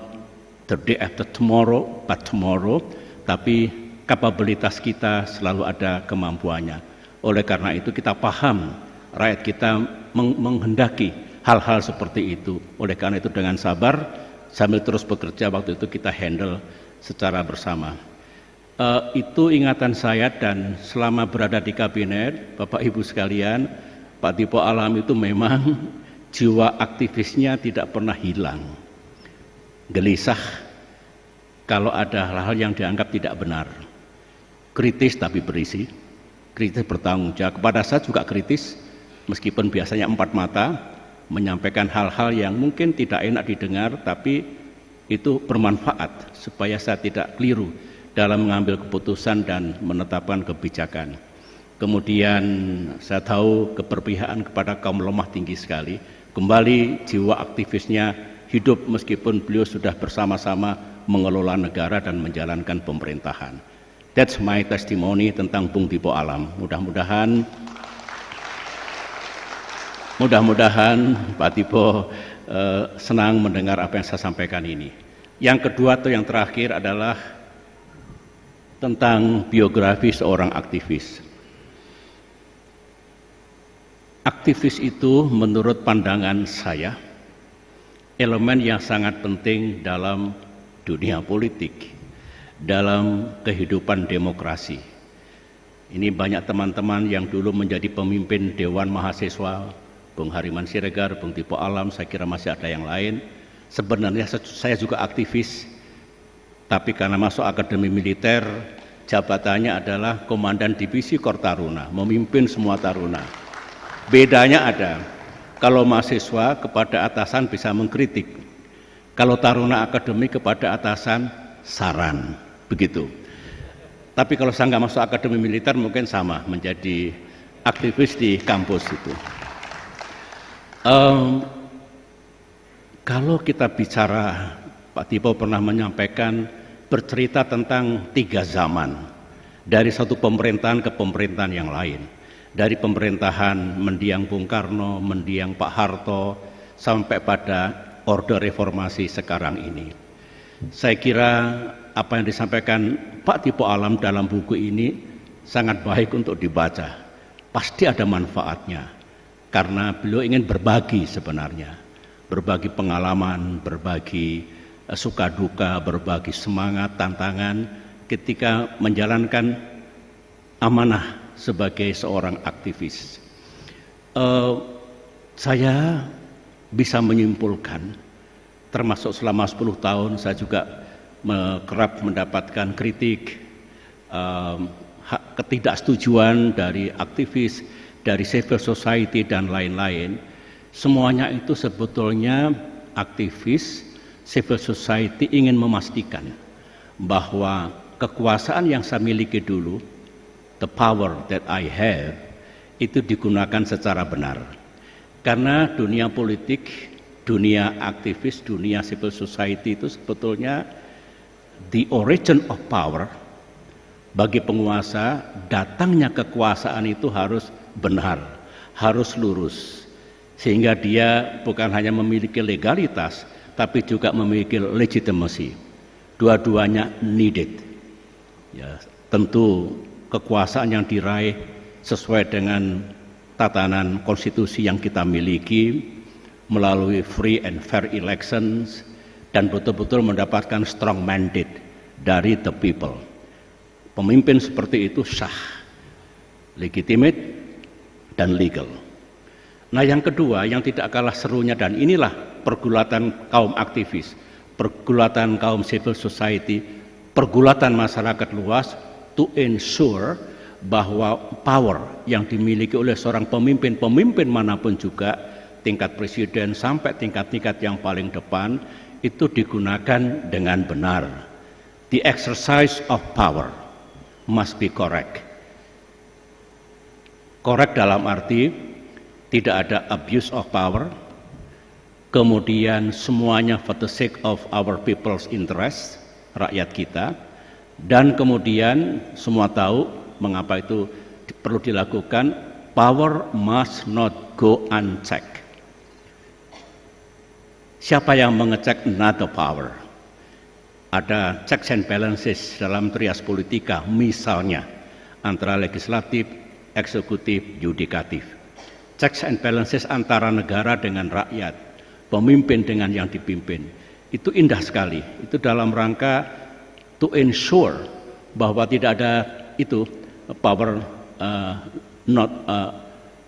the day after tomorrow, but tomorrow, tapi kapabilitas kita selalu ada kemampuannya. Oleh karena itu kita paham rakyat kita menghendaki hal-hal seperti itu. Oleh karena itu dengan sabar, sambil terus bekerja, waktu itu kita handle secara bersama. Itu ingatan saya, dan selama berada di kabinet, Bapak Ibu sekalian, Pak Dipo Alam itu memang jiwa aktivisnya tidak pernah hilang. Gelisah kalau ada hal-hal yang dianggap tidak benar. Kritis tapi berisi, kritis bertanggung jawab. Kepada saya juga kritis, meskipun biasanya empat mata, menyampaikan hal-hal yang mungkin tidak enak didengar, tapi itu bermanfaat supaya saya tidak keliru dalam mengambil keputusan dan menetapkan kebijakan. Kemudian saya tahu keberpihakan kepada kaum lemah tinggi sekali. Kembali jiwa aktivisnya hidup meskipun beliau sudah bersama-sama mengelola negara dan menjalankan pemerintahan. That's my testimony tentang Bung Dipo Alam. Mudah-mudahan Pak Dipo senang mendengar apa yang saya sampaikan ini. Yang kedua atau yang terakhir adalah tentang biografi seorang aktivis. Aktivis itu menurut pandangan saya elemen yang sangat penting dalam dunia politik, dalam kehidupan demokrasi. Ini banyak teman-teman yang dulu menjadi pemimpin Dewan Mahasiswa, Bung Hariman Siregar, Bung Dipo Alam, saya kira masih ada yang lain. Sebenarnya saya juga aktivis, tapi karena masuk akademi militer, jabatannya adalah Komandan Divisi Korps Taruna, memimpin semua taruna. Bedanya ada, kalau mahasiswa kepada atasan bisa mengkritik, kalau taruna akademi kepada atasan saran, begitu. Tapi kalau saya nggak masuk akademi militer mungkin sama, menjadi aktivis di kampus itu. Kalau kita bicara, Pak Dipo pernah menyampaikan bercerita tentang 3 zaman, dari satu pemerintahan ke pemerintahan yang lain, dari pemerintahan mendiang Bung Karno, mendiang Pak Harto, sampai pada Orde Reformasi sekarang ini. Saya kira apa yang disampaikan Pak Dipo Alam dalam buku ini sangat baik untuk dibaca. Pasti ada manfaatnya, karena beliau ingin berbagi sebenarnya, berbagi pengalaman, berbagi suka duka, berbagi semangat, tantangan ketika menjalankan amanah sebagai seorang aktivis. Saya bisa menyimpulkan, termasuk selama 10 tahun saya juga kerap mendapatkan kritik, ketidaksetujuan dari aktivis, dari civil society dan lain-lain. Semuanya itu sebetulnya aktivis, civil society ingin memastikan bahwa kekuasaan yang saya miliki dulu, the power that I have, itu digunakan secara benar. Karena dunia politik, dunia aktivis, dunia civil society itu sebetulnya the origin of power. Bagi penguasa, datangnya kekuasaan itu harus benar, harus lurus, sehingga dia bukan hanya memiliki legalitas, tapi juga memiliki legitimacy. Dua-duanya needed. Ya, tentu kekuasaan yang diraih sesuai dengan tatanan konstitusi yang kita miliki, melalui free and fair elections, dan betul-betul mendapatkan strong mandate dari the people. Pemimpin seperti itu sah, legitimate, dan legal. Nah, yang kedua yang tidak kalah serunya, dan inilah pergulatan kaum aktivis, pergulatan kaum civil society, pergulatan masyarakat luas to ensure bahwa power yang dimiliki oleh seorang pemimpin manapun juga, tingkat presiden sampai tingkat-tingkat yang paling depan, itu digunakan dengan benar. The exercise of power must be correct. Correct dalam arti tidak ada abuse of power, kemudian semuanya for the sake of our people's interest, rakyat kita, dan kemudian semua tahu mengapa itu perlu dilakukan. Power must not go unchecked. Siapa yang mengecek another power? Ada checks and balances dalam trias politika, misalnya antara legislatif, eksekutif, yudikatif. Checks and balances antara negara dengan rakyat, pemimpin dengan yang dipimpin, itu indah sekali. Itu dalam rangka to ensure bahwa tidak ada itu power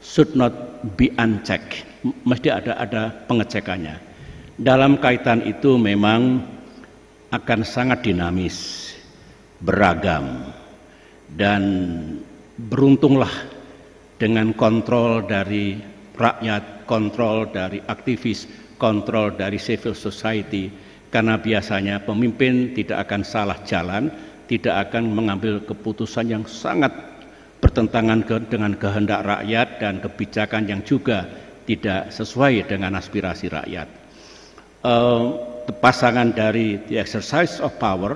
should not be unchecked. Mesti ada pengecekannya. Dalam kaitan itu memang akan sangat dinamis, beragam, dan beruntunglah dengan kontrol dari rakyat, kontrol dari aktivis, kontrol dari civil society, karena biasanya pemimpin tidak akan salah jalan, tidak akan mengambil keputusan yang sangat bertentangan dengan kehendak rakyat dan kebijakan yang juga tidak sesuai dengan aspirasi rakyat. Pasangan dari the exercise of power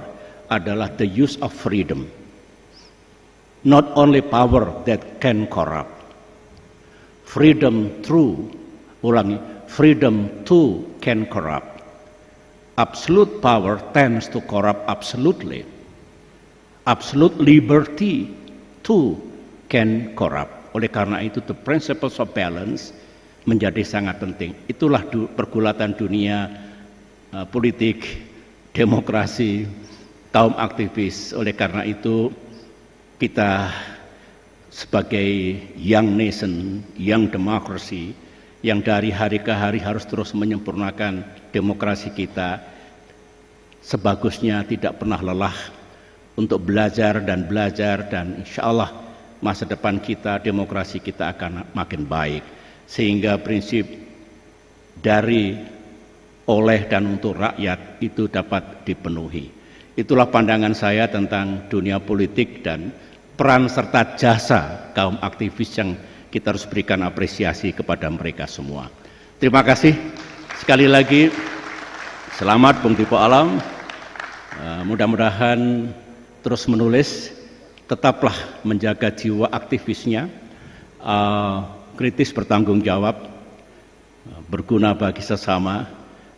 adalah the use of freedom. Not only power that can corrupt, freedom too can corrupt. Absolute power tends to corrupt absolutely. Absolute liberty too can corrupt. Oleh karena itu, the principles of balance menjadi sangat penting. Itulah pergulatan dunia politik, demokrasi, kaum aktivis. Oleh karena itu, kita sebagai young nation, young democracy, yang dari hari ke hari harus terus menyempurnakan demokrasi kita, sebagusnya tidak pernah lelah untuk belajar, dan insya Allah masa depan kita, demokrasi kita akan makin baik, sehingga prinsip dari, oleh, dan untuk rakyat itu dapat dipenuhi. Itulah pandangan saya tentang dunia politik dan peran serta jasa kaum aktivis yang kita harus berikan apresiasi kepada mereka semua. Terima kasih sekali lagi. Selamat Bung Tipo Alam. Mudah-mudahan terus menulis, tetaplah menjaga jiwa aktivisnya, kritis, bertanggung jawab, berguna bagi sesama,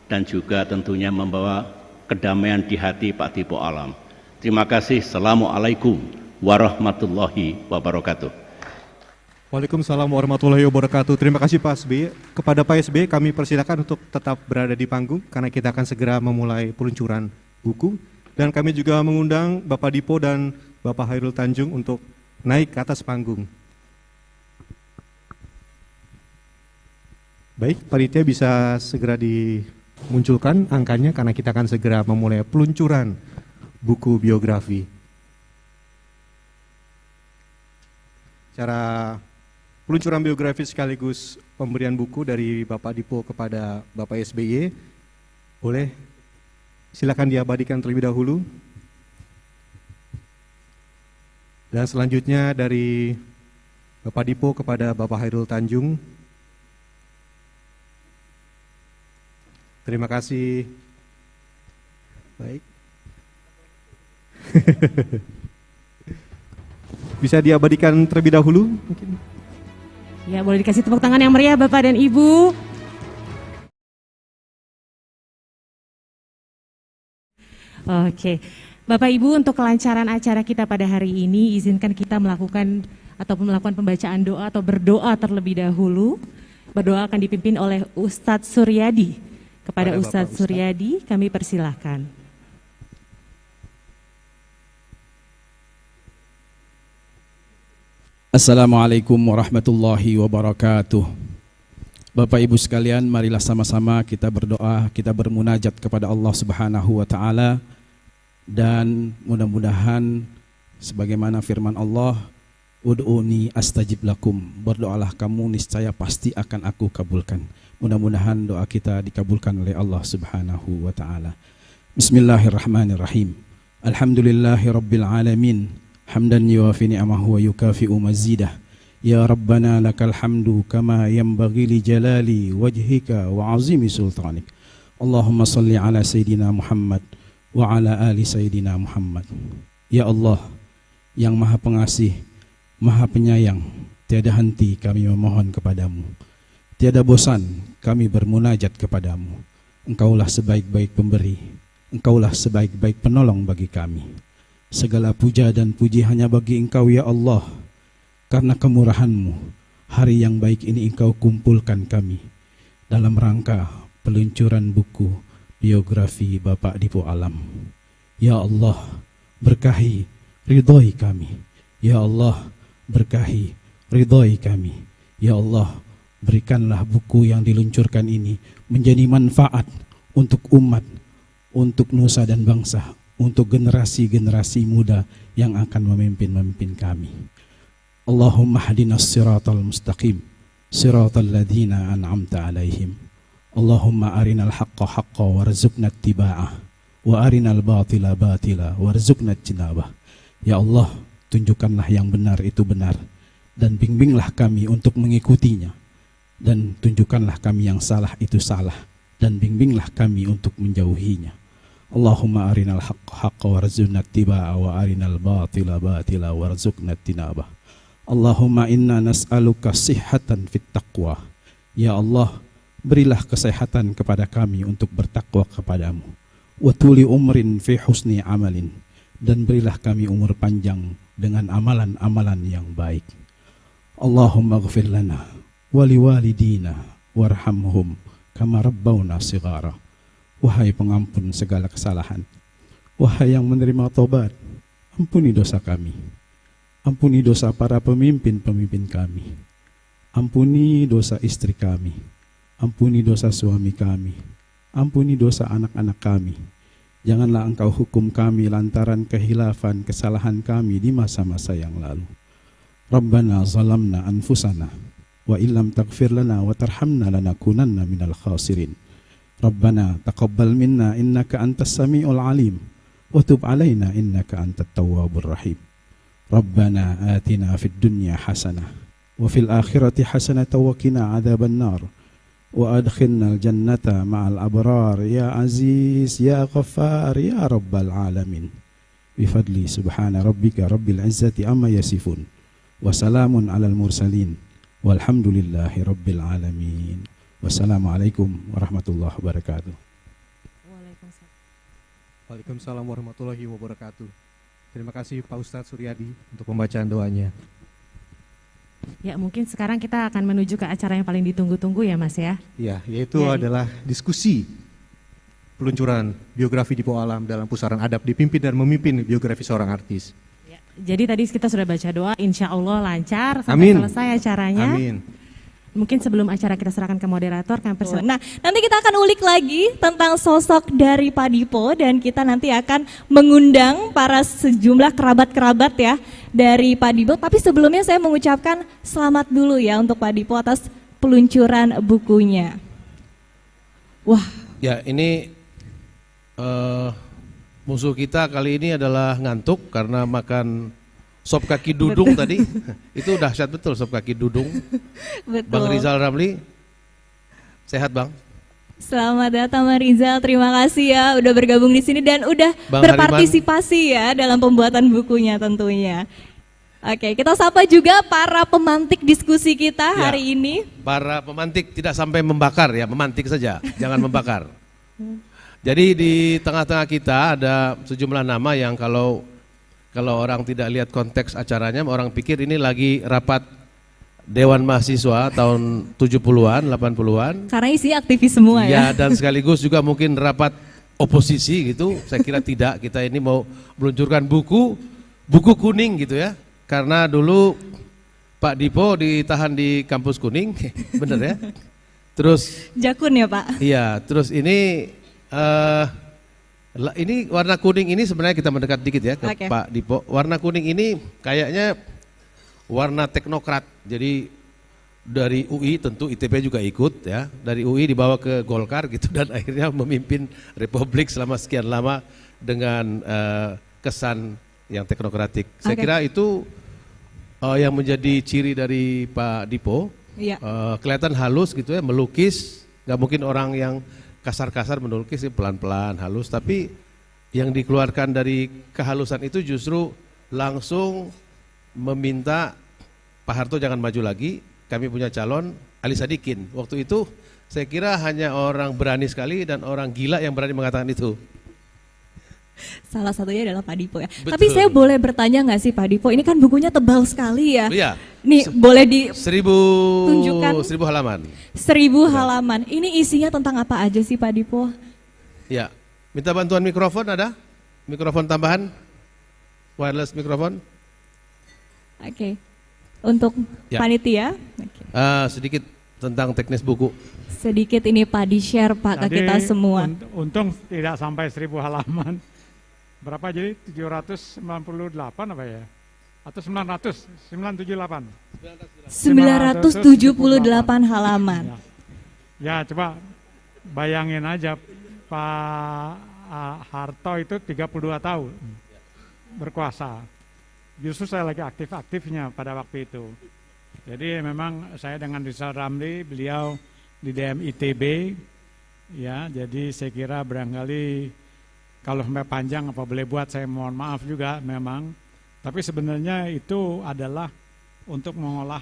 dan juga tentunya membawa kedamaian di hati Pak Tipo Alam. Terima kasih. Assalamualaikum warahmatullahi wabarakatuh. Waalaikumsalam warahmatullahi wabarakatuh. Terima kasih Pak SBY. Kepada Pak SBY kami persilakan untuk tetap berada di panggung karena kita akan segera memulai peluncuran buku, dan kami juga mengundang Bapak Dipo dan Bapak Hairul Tanjung untuk naik ke atas panggung. Baik, panitia bisa segera dimunculkan angkanya karena kita akan segera memulai peluncuran buku biografi. Cara peluncuran biografi sekaligus pemberian buku dari Bapak Dipo kepada Bapak SBY, boleh silakan diabadikan terlebih dahulu. Dan selanjutnya dari Bapak Dipo kepada Bapak Hairul Tanjung. Terima kasih. Baik. Bisa diabadikan terlebih dahulu mungkin. Ya, boleh dikasih tepuk tangan yang meriah Bapak dan Ibu. Oke. Bapak Ibu, untuk kelancaran acara kita pada hari ini, izinkan kita melakukan pembacaan doa atau berdoa terlebih dahulu. Berdoa akan dipimpin oleh Ustadz Suryadi. Kepada Ustadz Suryadi kami persilahkan. Assalamualaikum warahmatullahi wabarakatuh. Bapak Ibu sekalian, marilah sama-sama kita berdoa, kita bermunajat kepada Allah Subhanahu wa taala, dan mudah-mudahan sebagaimana firman Allah, ud'uni astajib lakum, berdoalah kamu niscaya pasti akan aku kabulkan. Mudah-mudahan doa kita dikabulkan oleh Allah Subhanahu wa taala. Bismillahirrahmanirrahim. Alhamdulillahi rabbil alamin, hamdan yuwafi ni'amahu wa yukafi'u mazidah. Ya Rabbana lakal hamdu kama yanbaghi li jalali wajhika wa azimi sultanik. Allahumma salli ala Sayyidina Muhammad wa ala ali Sayyidina Muhammad. Ya Allah, yang maha pengasih, maha penyayang, tiada henti kami memohon kepadamu, tiada bosan kami bermunajat kepadamu. Engkaulah sebaik-baik pemberi, Engkaulah sebaik-baik penolong bagi kami. Segala puja dan puji hanya bagi Engkau ya Allah. Karena kemurahan-Mu, hari yang baik ini Engkau kumpulkan kami dalam rangka peluncuran buku biografi Bapak Dipo Alam. Ya Allah, berkahi, ridhoi kami. Ya Allah, berkahi, ridhoi kami. Ya Allah, berikanlah buku yang diluncurkan ini menjadi manfaat untuk umat, untuk nusa dan bangsa, untuk generasi-generasi muda yang akan memimpin kami. Allahumma hdinas siratal mustaqim, siratal ladzina an'amta alaihim. Allahumma arinal haqqa haqqa warzuqna ittiba'ah, wa arinal batila batila warzuqna ijtinabah. Ya Allah, tunjukkanlah yang benar itu benar, dan bimbinglah kami untuk mengikutinya, dan tunjukkanlah kami yang salah itu salah, dan bimbinglah kami untuk menjauhinya. Allahumma arinal haqqa haqqa warzuqna ittiba'ah, wa arinal batila batila warzuqna ijtinabah. Allahumma inna nas'aluka sihhatan fit taqwa. Ya Allah, berilah kesehatan kepada kami untuk bertakwa kepadamu. Wa tuli umrin fi husni amalin, dan berilah kami umur panjang dengan amalan-amalan yang baik. Allahumma ighfir lana wa liwalidina warhamhum kama rabbawna shighara. Wahai pengampun segala kesalahan, wahai yang menerima taubat, ampuni dosa kami. Ampuni dosa para pemimpin-pemimpin kami. Ampuni dosa istri kami. Ampuni dosa suami kami. Ampuni dosa anak-anak kami. Janganlah Engkau hukum kami lantaran kehilafan kesalahan kami di masa-masa yang lalu. Rabbana zalamna anfusana wa illam taghfir lana wa tarhamna lanakunanna minal khasirin. Rabbana taqabbal minna innaka antas samiul alim wa tub alaina innaka antat tawwabur rahim. Rabbana atina fid dunya hasanah wa fil akhirati hasanah wa qina adzaban nar wa adkhilnal jannata ma'al abrar ya aziz ya ghaffar ya rabbal alamin. Bi fadli subhana rabbika rabbil izzati amma yasifun wa salamun alal mursalin walhamdulillahi rabbil alamin. Wassalamualaikum warahmatullahi wabarakatuh. Waalaikumsalam warahmatullahi wabarakatuh. Terima kasih Pak Ustadz Suryadi untuk pembacaan doanya. Ya, mungkin sekarang kita akan menuju ke acara yang paling ditunggu-tunggu ya Mas ya. Ya, yaitu adalah diskusi peluncuran biografi Dipo Alam dalam pusaran adab dipimpin dan memimpin biografi seorang artis. Ya, jadi tadi kita sudah baca doa, insya Allah lancar sampai selesai acaranya. Amin. Mungkin sebelum acara kita serahkan ke moderator, kami persilakan. Nah, nanti kita akan ulik lagi tentang sosok dari Pak Dipo, dan kita nanti akan mengundang para sejumlah kerabat-kerabat ya dari Pak Dipo. Tapi sebelumnya saya mengucapkan selamat dulu ya untuk Pak Dipo atas peluncuran bukunya. Wah. Ya, ini musuh kita kali ini adalah ngantuk karena makan sop kaki dudung tadi. Itu dahsyat betul sop kaki dudung. Betul. Bang Rizal Ramli, sehat Bang? Selamat datang Bang Rizal, terima kasih ya udah bergabung di sini dan udah Bang berpartisipasi ya dalam pembuatan bukunya tentunya. Oke, kita sapa juga para pemantik diskusi kita hari ini. Para pemantik tidak sampai membakar ya, memantik saja, jangan membakar. Jadi di tengah-tengah kita ada sejumlah nama yang kalau orang tidak lihat konteks acaranya, orang pikir ini lagi rapat Dewan Mahasiswa tahun 70-an, 80-an. Karena isi aktivis semua ya. Ya, dan sekaligus juga mungkin rapat oposisi gitu. Saya kira tidak, kita ini mau meluncurkan buku kuning gitu ya. Karena dulu Pak Dipo ditahan di kampus Kuning, bener ya? Terus Jakun ya Pak? iya, terus ini warna kuning ini sebenarnya kita mendekat dikit ya ke Oke. Pak Dipo. Warna kuning ini kayaknya warna teknokrat. Jadi dari UI tentu ITB juga ikut ya. Dari UI dibawa ke Golkar gitu dan akhirnya memimpin Republik selama sekian lama dengan kesan yang teknokratik. Saya Oke. kira itu yang menjadi ciri dari Pak Dipo. Iya. Kelihatan halus gitu ya, melukis. Gak mungkin orang yang kasar-kasar melukis pelan-pelan halus, tapi yang dikeluarkan dari kehalusan itu justru langsung meminta Pak Harto jangan maju lagi, kami punya calon Ali Sadikin. Waktu itu saya kira hanya orang berani sekali dan orang gila yang berani mengatakan itu. Salah satunya adalah Pak Dipo ya. Betul. Tapi saya boleh bertanya nggak sih Pak Dipo? Ini kan bukunya tebal sekali ya. Iya. Nih boleh Tunjukkan 1000 halaman. 1000 halaman. Ini isinya tentang apa aja sih Pak Dipo? Ya. Minta bantuan mikrofon ada? Mikrofon tambahan? Wireless mikrofon? Oke. Untuk Ya. panitia, oke. Sedikit tentang teknis buku. Sedikit ini Pak di-share Pak ke kita semua. Untung tidak sampai 1000 halaman. Berapa jadi 798 apa ya? Atau 900? 978. 978 halaman. Ya coba bayangin aja Pak Harto itu 32 tahun berkuasa. Justru saya lagi aktif-aktifnya pada waktu itu. Jadi memang saya dengan Rizal Ramli, beliau di DM ITB, ya. Jadi saya kira barangkali kalau sampai panjang apa boleh buat, saya mohon maaf juga memang. Tapi sebenarnya itu adalah untuk mengolah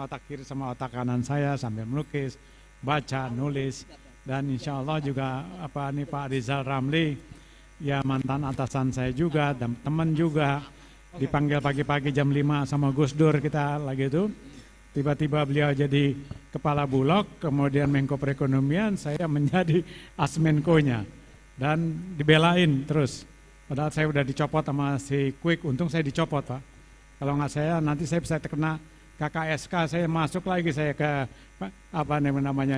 otak kiri sama otak kanan saya sambil melukis, baca, nulis, dan insya Allah juga Pak Rizal Ramli, ya mantan atasan saya juga dan teman juga. Dipanggil pagi-pagi jam 5 sama Gus Dur kita lagi itu. Tiba-tiba beliau jadi kepala Bulog, kemudian Menko Perekonomian, saya menjadi Asmenko-nya. Dan dibelain terus. Padahal saya udah dicopot sama si Quick, untung saya dicopot Pak. Kalau nggak saya, nanti saya bisa terkena KKSK, saya masuk lagi saya ke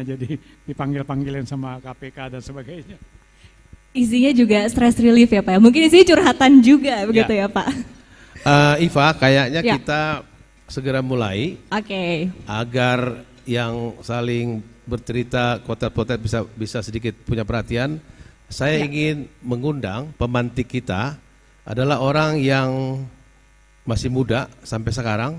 jadi dipanggil-panggilin sama KPK dan sebagainya. Isinya juga stress relief ya Pak. Mungkin isinya curhatan juga begitu ya Pak. Iva, kayaknya Ya. kita segera mulai Oke. agar yang saling bercerita potret-potret bisa sedikit punya perhatian. Saya ingin mengundang pemantik kita adalah orang yang masih muda sampai sekarang,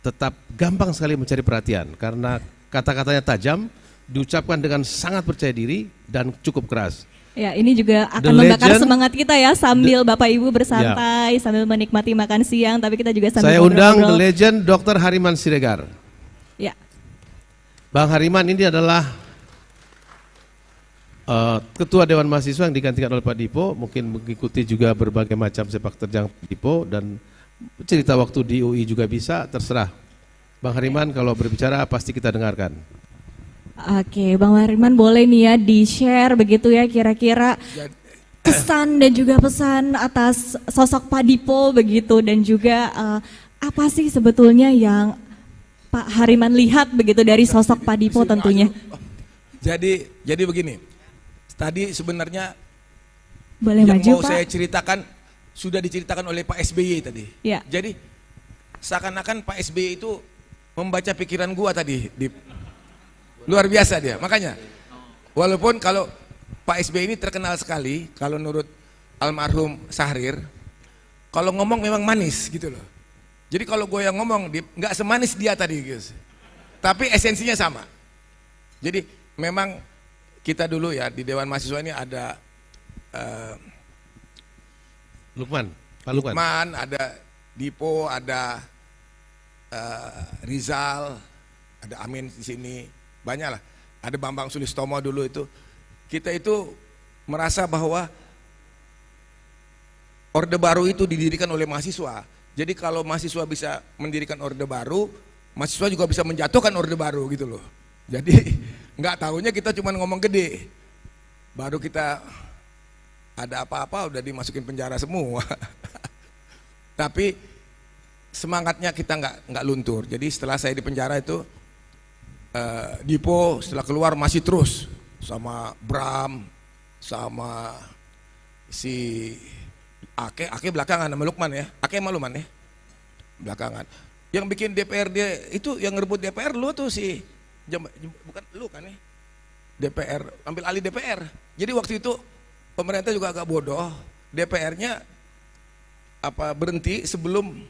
tetap gampang sekali mencari perhatian karena kata-katanya tajam, diucapkan dengan sangat percaya diri dan cukup keras. Ya, ini juga The akan membakar legend, semangat kita ya sambil Bapak Ibu bersantai, sambil menikmati makan siang, tapi kita juga sambil Saya undang the ngobrol-ngobrol. legend Dr. Hariman Siregar. Ya. Bang Hariman ini adalah Ketua Dewan Mahasiswa yang digantikan oleh Pak Dipo, mungkin mengikuti juga berbagai macam sepak terjang Dipo dan cerita waktu di UI juga bisa, terserah. Bang Hariman kalau berbicara pasti kita dengarkan. Oke, Bang Hariman boleh nih ya di-share begitu ya kira-kira kesan dan juga pesan atas sosok Pak Dipo begitu dan juga apa sih sebetulnya yang Pak Hariman lihat begitu dari sosok Pak Dipo tentunya. Jadi begini, tadi sebenarnya Boleh yang maju mau Pak. saya ceritakan sudah diceritakan oleh Pak SBY tadi. Ya. Jadi seakan-akan Pak SBY itu membaca pikiran gua tadi. Luar biasa dia, makanya walaupun kalau Pak SBY ini terkenal sekali, kalau menurut almarhum Sahrir, kalau ngomong memang manis gitu loh. Jadi kalau gue yang ngomong, nggak semanis dia tadi guys. Tapi esensinya sama. Jadi memang kita dulu ya di Dewan Mahasiswa ini ada Pak Lukman, ada Dipo, ada Rizal, ada Amin di sini, banyak lah. Ada Bambang Sulistomo dulu itu. Kita itu merasa bahwa Orde Baru itu didirikan oleh mahasiswa. Jadi kalau mahasiswa bisa mendirikan Orde Baru, mahasiswa juga bisa menjatuhkan Orde Baru gitu loh. Jadi nggak tahunya kita cuma ngomong gede, baru kita ada apa-apa udah dimasukin penjara semua. Tapi semangatnya kita nggak luntur. Jadi setelah saya di penjara itu Dipo setelah keluar masih terus sama Bram, sama si Ake belakangan sama Lukman ya. Ake sama Lukman ya. Belakangan. Yang bikin DPRD itu yang ngerebut DPR lu tuh si bukan lu kan ya. DPR ambil alih DPR. Jadi waktu itu pemerintah juga agak bodoh. DPR-nya berhenti sebelum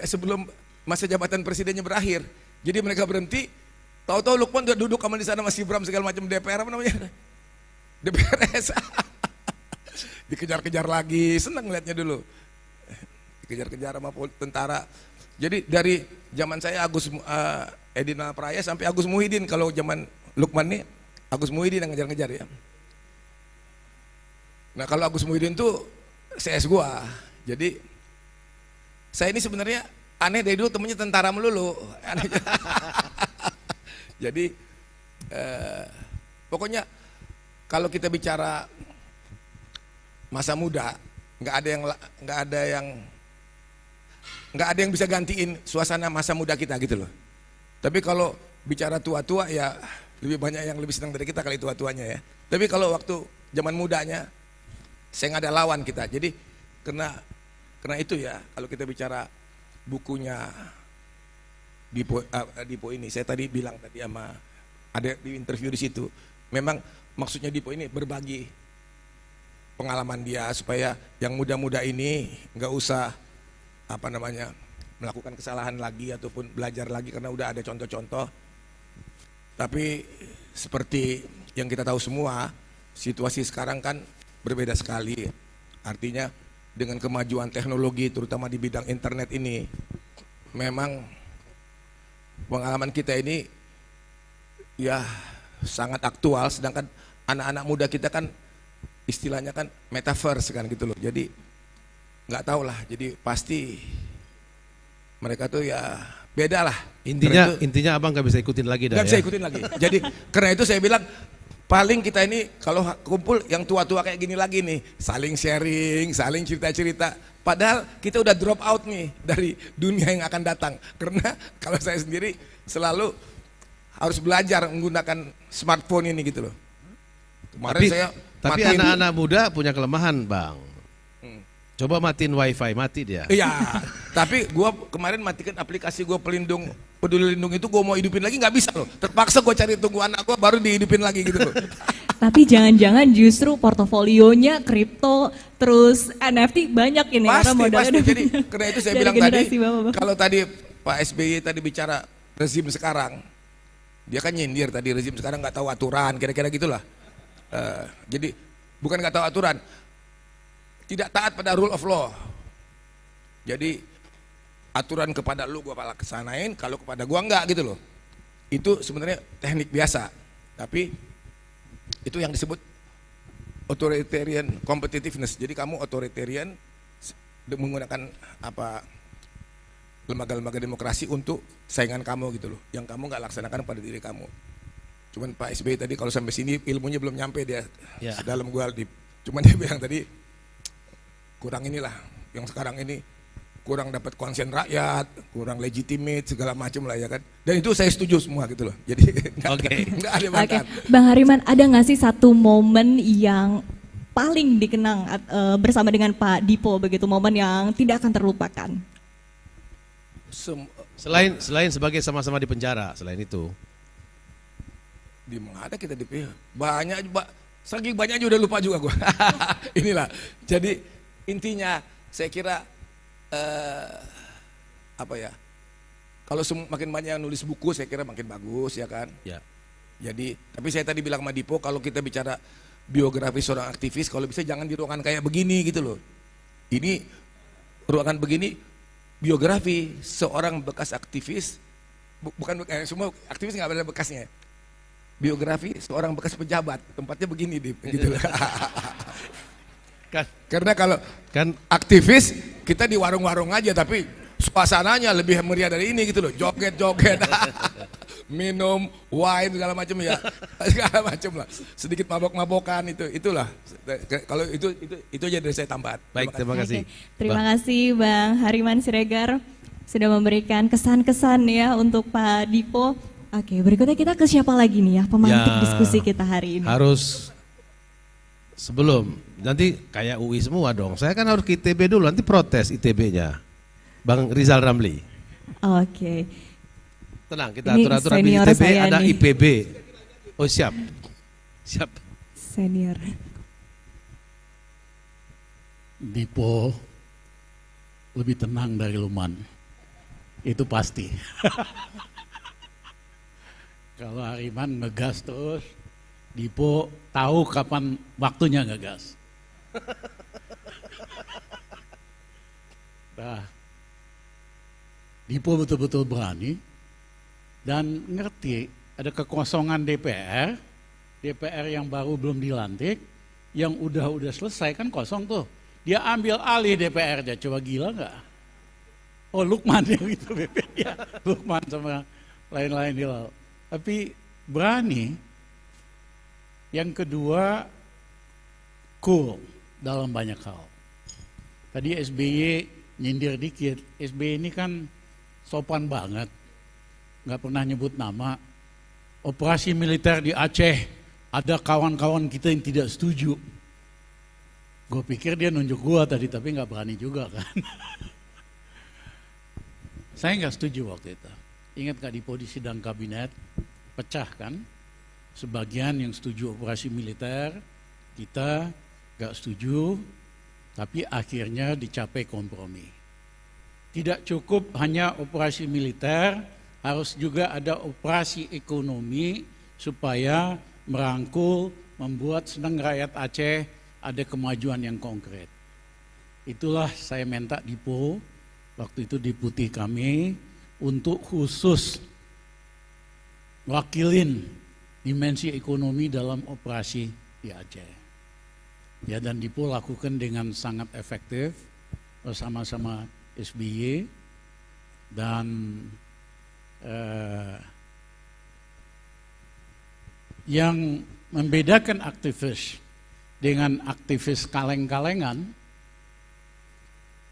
sebelum masa jabatan presidennya berakhir. Jadi mereka berhenti, tahu-tahu Lukman udah duduk sama di sana masih Bram segala macam DPR apa namanya? DPRS. Dikejar-kejar lagi, seneng ngeliatnya dulu. Dikejar-kejar sama tentara. Jadi dari zaman saya Edi Nalpraya sampai Agus Muhyiddin, kalau zaman Lukman nih Agus Muhyiddin yang ngejar-ngejar ya. Nah kalau Agus Muhyiddin tuh CS gua. Jadi saya ini sebenarnya aneh dari dulu temennya tentara melulu. Jadi pokoknya kalau kita bicara masa muda, nggak ada yang bisa gantiin suasana masa muda kita gitu loh. Tapi kalau bicara tua-tua ya lebih banyak yang lebih senang dari kita kali tua-tuanya ya. Tapi kalau waktu zaman mudanya saya nggak ada lawan kita. Jadi karena itu ya kalau kita bicara bukunya Dipo ini, saya tadi bilang tadi sama ada di interview di situ, memang maksudnya Dipo ini berbagi pengalaman dia supaya yang muda-muda ini nggak usah melakukan kesalahan lagi ataupun belajar lagi karena udah ada contoh-contoh. Tapi seperti yang kita tahu semua, situasi sekarang kan berbeda sekali. Artinya dengan kemajuan teknologi terutama di bidang internet ini, memang pengalaman kita ini ya sangat aktual, sedangkan anak-anak muda kita kan istilahnya kan metaverse kan gitu loh. Jadi nggak tahu lah, jadi pasti mereka tuh ya beda lah. Intinya abang nggak bisa ikutin lagi dah. Nggak bisa ikutin lagi. Jadi karena itu saya bilang paling kita ini kalau kumpul yang tua-tua kayak gini lagi nih, saling sharing, saling cerita-cerita. Padahal kita udah drop out nih dari dunia yang akan datang. Karena kalau saya sendiri selalu harus belajar menggunakan smartphone ini gitu loh. Kemarin tapi anak-anak muda punya kelemahan, Bang. Coba matiin wifi, mati dia. Iya, tapi gua kemarin matikan aplikasi gua peduli lindung itu, gua mau hidupin lagi nggak bisa loh. Terpaksa gua cari tunggu anak gua baru dihidupin lagi gitu loh. Tapi jangan-jangan justru portofolionya kripto terus NFT banyak ini pasti. modalnya. Jadi karena itu saya bilang tadi, kalau tadi Pak SBY tadi bicara rezim sekarang, dia kan nyindir tadi rezim sekarang nggak tahu aturan, kira-kira gitulah. Jadi bukan nggak tahu aturan, tidak taat pada rule of law. Jadi aturan kepada lu gua laksanain, kalau kepada gua enggak gitu loh. Itu sebenarnya teknik biasa, tapi itu yang disebut authoritarian competitiveness. Jadi kamu authoritarian menggunakan lembaga-lembaga demokrasi untuk saingan kamu gitu loh, yang kamu nggak laksanakan pada diri kamu. Cuman Pak SBY tadi kalau sampai sini ilmunya belum nyampe dia dalam gua cuman dia bilang tadi kurang inilah, yang sekarang ini kurang dapat konsen rakyat, kurang legitimate segala macam lah ya kan. Dan itu saya setuju semua gitu loh. Jadi nggak ada mantan. Bang Hariman, ada nggak sih satu momen yang paling dikenang bersama dengan Pak Dipo begitu, momen yang tidak akan terlupakan? Selain sebagai sama-sama di penjara, selain itu. Di mana kita di banyak, saking banyak aja udah lupa juga gua. Inilah. Jadi intinya saya kira kalau makin banyak yang nulis buku saya kira makin bagus ya kan. Ya. Jadi tapi saya tadi bilang sama Dipo, kalau kita bicara biografi seorang aktivis, kalau bisa jangan di ruangan kayak begini gitu loh. Ini ruangan begini biografi seorang bekas aktivis, bukan semua aktivis nggak ada bekasnya. Biografi seorang bekas pejabat, tempatnya begini gitu loh. Karena kalau aktivis kita di warung-warung aja, tapi suasananya lebih meriah dari ini gitu loh, joget-joget, minum wine segala macam ya, segala macam lah, sedikit mabok-mabokan itulah. Kalau itu aja dari saya tambahan. Baik, terima kasih. Terima kasih Bang Hariman Siregar. sudah memberikan kesan-kesan ya untuk Pak Dipo. Oke, berikutnya kita ke siapa lagi nih ya pemantik diskusi kita hari ini? Harus sebelum, nanti kayak UI semua dong. Saya kan harus ke ITB dulu, nanti protes ITB-nya. Bang Rizal Ramli. Oke. Tenang, kita atur-atur di ITB ada nih. IPB. Oh siap. Siap. Senior. Dipo lebih tenang dari Luman. Itu pasti. Kalau Hariman ngegas terus, Dipo tahu kapan waktunya ngegas. Nah, Dipo betul-betul berani dan ngerti ada kekosongan DPR yang baru belum dilantik, yang udah selesai kan kosong tuh. Dia ambil alih DPR-nya, coba gila nggak? Oh Lukman yang itu ya, Lukman sama lain-lain di laut. Tapi berani. Yang kedua, cool dalam banyak hal. Tadi SBY nyindir dikit. SBY ini kan sopan banget, nggak pernah nyebut nama. Operasi militer di Aceh, ada kawan-kawan kita yang tidak setuju. Gue pikir dia nunjuk gue tadi, tapi nggak berani juga kan. Saya nggak setuju waktu itu. Ingat gak di sidang kabinet, pecah kan? Sebagian yang setuju operasi militer, kita nggak setuju, tapi akhirnya dicapai kompromi. Tidak cukup hanya operasi militer, harus juga ada operasi ekonomi supaya merangkul, membuat senang rakyat Aceh ada kemajuan yang konkret. Itulah saya minta Dipo, waktu itu deputi kami, untuk khusus wakilin dimensi ekonomi dalam operasi di Aceh. Ya, dan Dipo lakukan dengan sangat efektif bersama-sama SBY dan yang membedakan aktivis dengan aktivis kaleng-kalengan,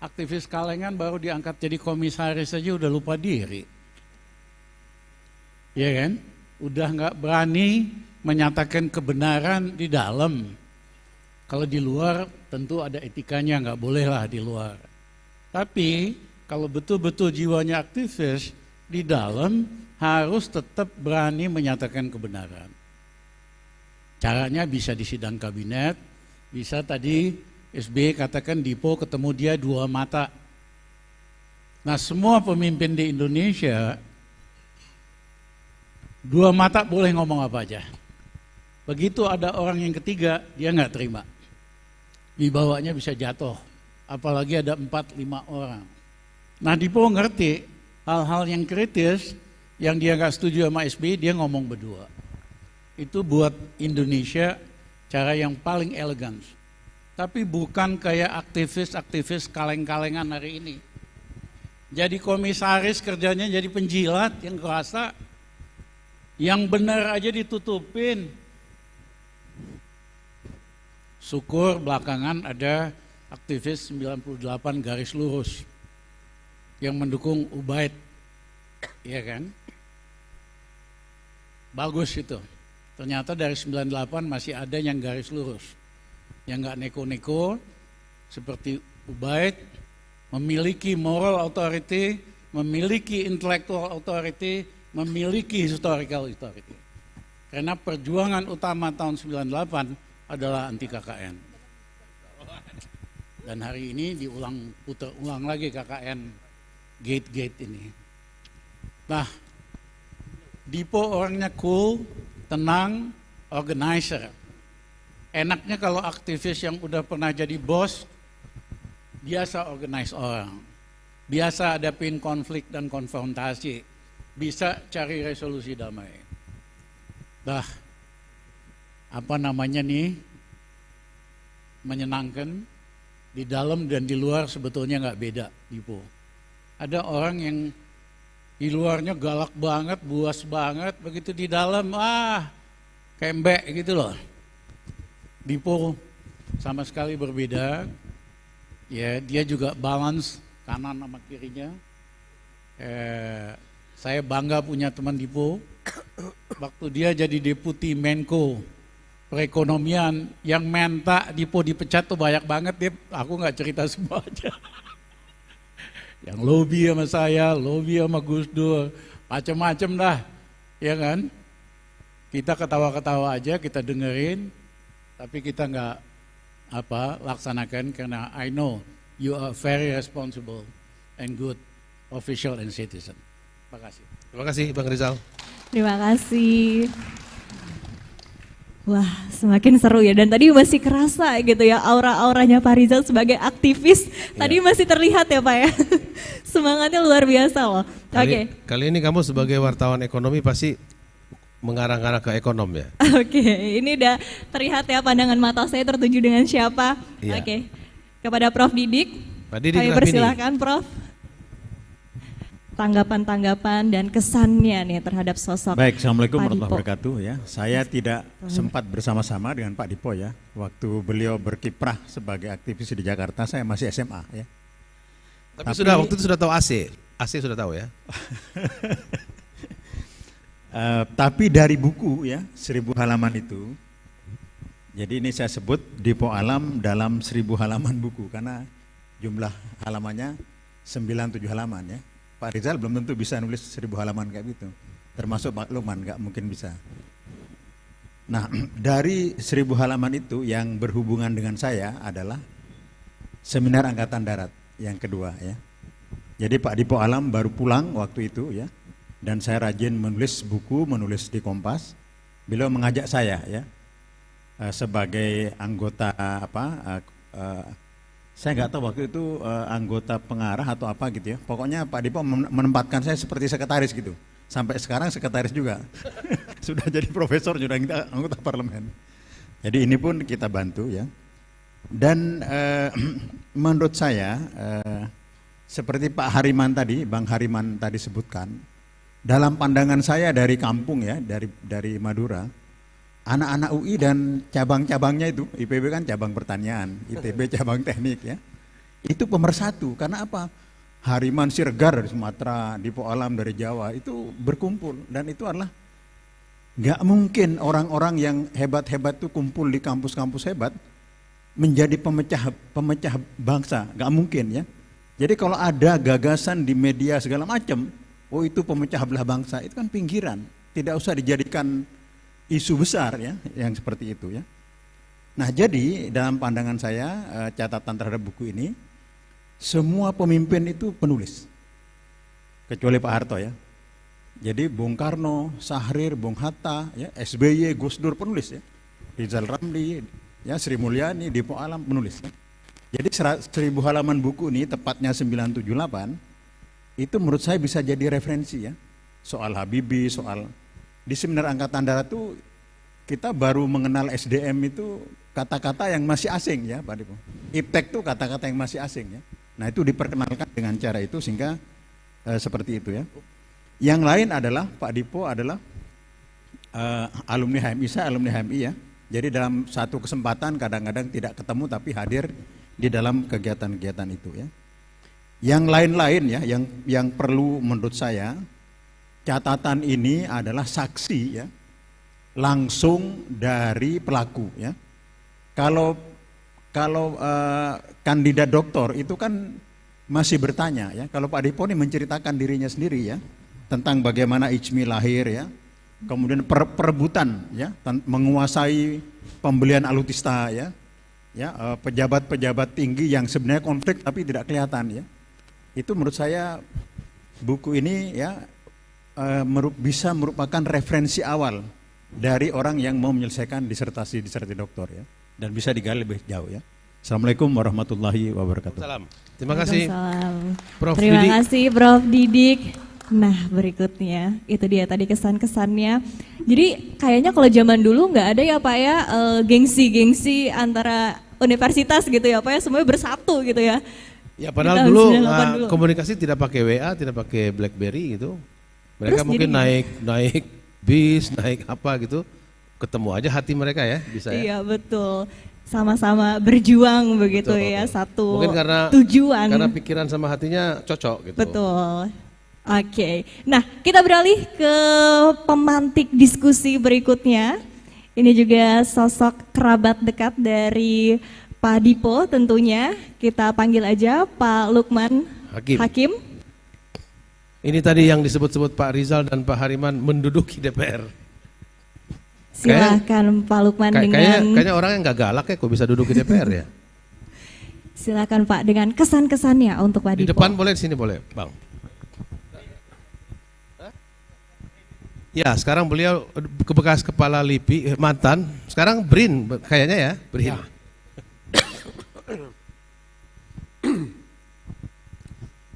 aktivis kalengan baru diangkat jadi komisaris saja udah lupa diri. Ya kan? Udah nggak berani menyatakan kebenaran di dalam. Kalau di luar tentu ada etikanya, nggak bolehlah di luar. Tapi kalau betul-betul jiwanya aktivis, di dalam harus tetap berani menyatakan kebenaran. Caranya bisa di sidang kabinet, bisa tadi SBY katakan Dipo ketemu dia dua mata. Nah semua pemimpin di Indonesia, dua mata boleh ngomong apa aja. Begitu ada orang yang ketiga, dia nggak terima. Dibawanya bisa jatuh, apalagi ada 4-5 orang. Nah Dipo ngerti hal-hal yang kritis, yang dia nggak setuju sama SBY, dia ngomong berdua. Itu buat Indonesia cara yang paling elegan. Tapi bukan kayak aktivis-aktivis kaleng-kalengan hari ini. Jadi komisaris kerjanya jadi penjilat yang kerasa, yang benar aja ditutupin. Syukur belakangan ada aktivis 98 garis lurus yang mendukung Ubaid, ya kan? Bagus itu. Ternyata dari 98 masih ada yang garis lurus, yang nggak neko-neko, seperti Ubaid, memiliki moral authority, memiliki intellectual authority, memiliki historical authority. Karena perjuangan utama tahun 98 adalah anti KKN. Dan hari ini putar ulang lagi KKN gate-gate ini. Nah, Dipo orangnya cool, tenang, organizer. Enaknya kalau aktivis yang udah pernah jadi bos, biasa organize orang, biasa hadapin konflik dan konfrontasi, bisa cari resolusi damai. Menyenangkan, di dalam dan di luar sebetulnya nggak beda, Dipo. Ada orang yang di luarnya galak banget, buas banget, begitu di dalam kembek gitu loh. Dipo sama sekali berbeda. Ya, dia juga balance kanan sama kirinya. Saya bangga punya teman Dipo. Waktu dia jadi Deputi Menko Perekonomian, yang minta Dipo dipecat tuh banyak banget, Dip. Aku nggak cerita semua aja. Yang lobby sama saya, lobby sama Gus Dur, macem-macem dah, ya kan? Kita ketawa-ketawa aja, kita dengerin, tapi kita nggak laksanakan, karena I know you are very responsible and good official and citizen. Terima kasih. Terima kasih Bang Rizal. Terima kasih. Wah, semakin seru ya, dan tadi masih kerasa gitu ya aura-auranya Pak Rizal sebagai aktivis. Tadi masih terlihat ya Pak ya. Semangatnya luar biasa loh. Oke. Kali ini kamu sebagai wartawan ekonomi pasti mengarah-arah ke ekonom ya. Oke, ini udah terlihat ya, pandangan mata saya tertuju dengan siapa. Iya. Oke. Kepada Prof Didik. Pak Didik kami Rahmini. persilahkan Prof. Tanggapan-tanggapan dan kesannya nih terhadap sosok Baik, Assalamualaikum Pak warahmatullahi Dipo. wabarakatuh ya. Saya tidak sempat bersama-sama dengan Pak Dipo ya. Waktu beliau berkiprah sebagai aktivis di Jakarta, saya masih SMA ya. Tapi sudah waktu itu sudah tahu AC. AC sudah tahu ya. Tapi dari buku ya, 1000 halaman itu. Jadi ini saya sebut Dipo Alam dalam 1000 halaman buku, karena jumlah halamannya 97 halaman ya. Pak Rizal belum tentu bisa nulis 1000 halaman kayak gitu, termasuk Pak Lukman nggak mungkin bisa. Nah, dari 1000 halaman itu yang berhubungan dengan saya adalah seminar Angkatan Darat yang kedua ya. Jadi Pak Dipo Alam baru pulang waktu itu ya, dan saya rajin menulis buku, menulis di Kompas. Beliau mengajak saya ya sebagai anggota saya nggak tahu waktu itu anggota pengarah atau apa gitu ya. Pokoknya Pak Dipo menempatkan saya seperti sekretaris gitu. Sampai sekarang sekretaris juga. Sudah jadi profesor, sudah kita anggota parlemen. Jadi ini pun kita bantu ya. Dan menurut saya seperti Pak Hariman tadi, Bang Hariman tadi sebutkan, dalam pandangan saya dari kampung ya, dari Madura, anak-anak UI dan cabang-cabangnya itu, IPB kan cabang pertanian, ITB cabang teknik ya, itu pemersatu. Karena apa? Hariman Siregar dari Sumatera, Dipo Alam dari Jawa, itu berkumpul. Dan itu adalah nggak mungkin orang-orang yang hebat-hebat itu kumpul di kampus-kampus hebat menjadi pemecah bangsa, nggak mungkin ya. Jadi kalau ada gagasan di media segala macam, oh itu pemecah belah bangsa, itu kan pinggiran, tidak usah dijadikan isu besar ya, yang seperti itu ya. Nah jadi dalam pandangan saya catatan terhadap buku ini, semua pemimpin itu penulis, kecuali Pak Harto ya. Jadi Bung Karno, Syahrir, Bung Hatta, ya, SBY, Gus Dur penulis ya, Rizal Ramli, ya, Sri Mulyani, Dipo Alam penulis. Ya. Jadi 1000 halaman buku ini tepatnya 978 itu menurut saya bisa jadi referensi ya, soal Habibie, soal di seminar Angkatan Darat itu kita baru mengenal SDM itu kata-kata yang masih asing ya Pak Dipo. Iptek itu kata-kata yang masih asing ya. Nah itu diperkenalkan dengan cara itu sehingga seperti itu ya. Yang lain adalah Pak Dipo adalah alumni HMI, saya alumni HMI ya. Jadi dalam satu kesempatan kadang-kadang tidak ketemu tapi hadir di dalam kegiatan-kegiatan itu ya. Yang lain-lain ya, yang perlu menurut saya, catatan ini adalah saksi ya, langsung dari pelaku ya. Kalau kandidat doktor itu kan masih bertanya ya. Kalau Pak Dipo ini menceritakan dirinya sendiri ya, tentang bagaimana Ijmi lahir ya, kemudian perebutan ya, menguasai pembelian alutsista ya, pejabat-pejabat tinggi yang sebenarnya konflik tapi tidak kelihatan ya. Itu menurut saya buku ini ya bisa merupakan referensi awal dari orang yang mau menyelesaikan disertasi doktor ya, dan bisa digali lebih jauh ya. Assalamualaikum warahmatullahi wabarakatuh. Salam. Terima kasih Prof. Terima Didik. kasih Prof. Didik. Nah berikutnya itu dia tadi kesan-kesannya. Jadi kayaknya kalau zaman dulu nggak ada ya Pak ya gengsi-gengsi antara universitas gitu ya Pak ya, semuanya bersatu gitu ya. Ya padahal dulu komunikasi tidak pakai WA, tidak pakai BlackBerry gitu. Mereka terus mungkin naik bis, naik apa gitu, ketemu aja hati mereka ya, bisa ya. Iya betul, sama-sama berjuang begitu betul, ya, satu mungkin karena tujuan. Karena pikiran sama hatinya cocok gitu. Betul. Oke, nah kita beralih ke pemantik diskusi berikutnya. Ini juga sosok kerabat dekat dari Pak Dipo tentunya. Kita panggil aja Pak Lukman Hakim. Ini tadi yang disebut-sebut Pak Rizal dan Pak Hariman menduduki DPR. Silahkan Pak Lukman dengan... Kayaknya orang yang gak galak ya kok bisa duduk di DPR ya. Silakan Pak dengan kesan-kesannya untuk Pak Dipo. Di depan boleh, di sini boleh, Bang. Ya, sekarang beliau bekas kepala LIPI, mantan, sekarang BRIN kayaknya ya, BRIN. Ya.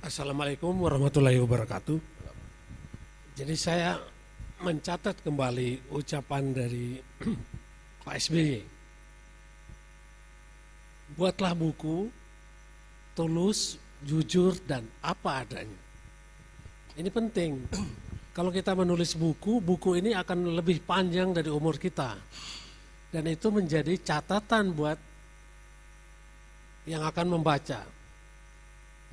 Assalamualaikum warahmatullahi wabarakatuh. Jadi saya mencatat kembali ucapan dari Pak SBY. Buatlah buku, tulus, jujur, dan apa adanya. Ini penting. Kalau kita menulis buku, buku ini akan lebih panjang dari umur kita. Dan itu menjadi catatan buat yang akan membaca.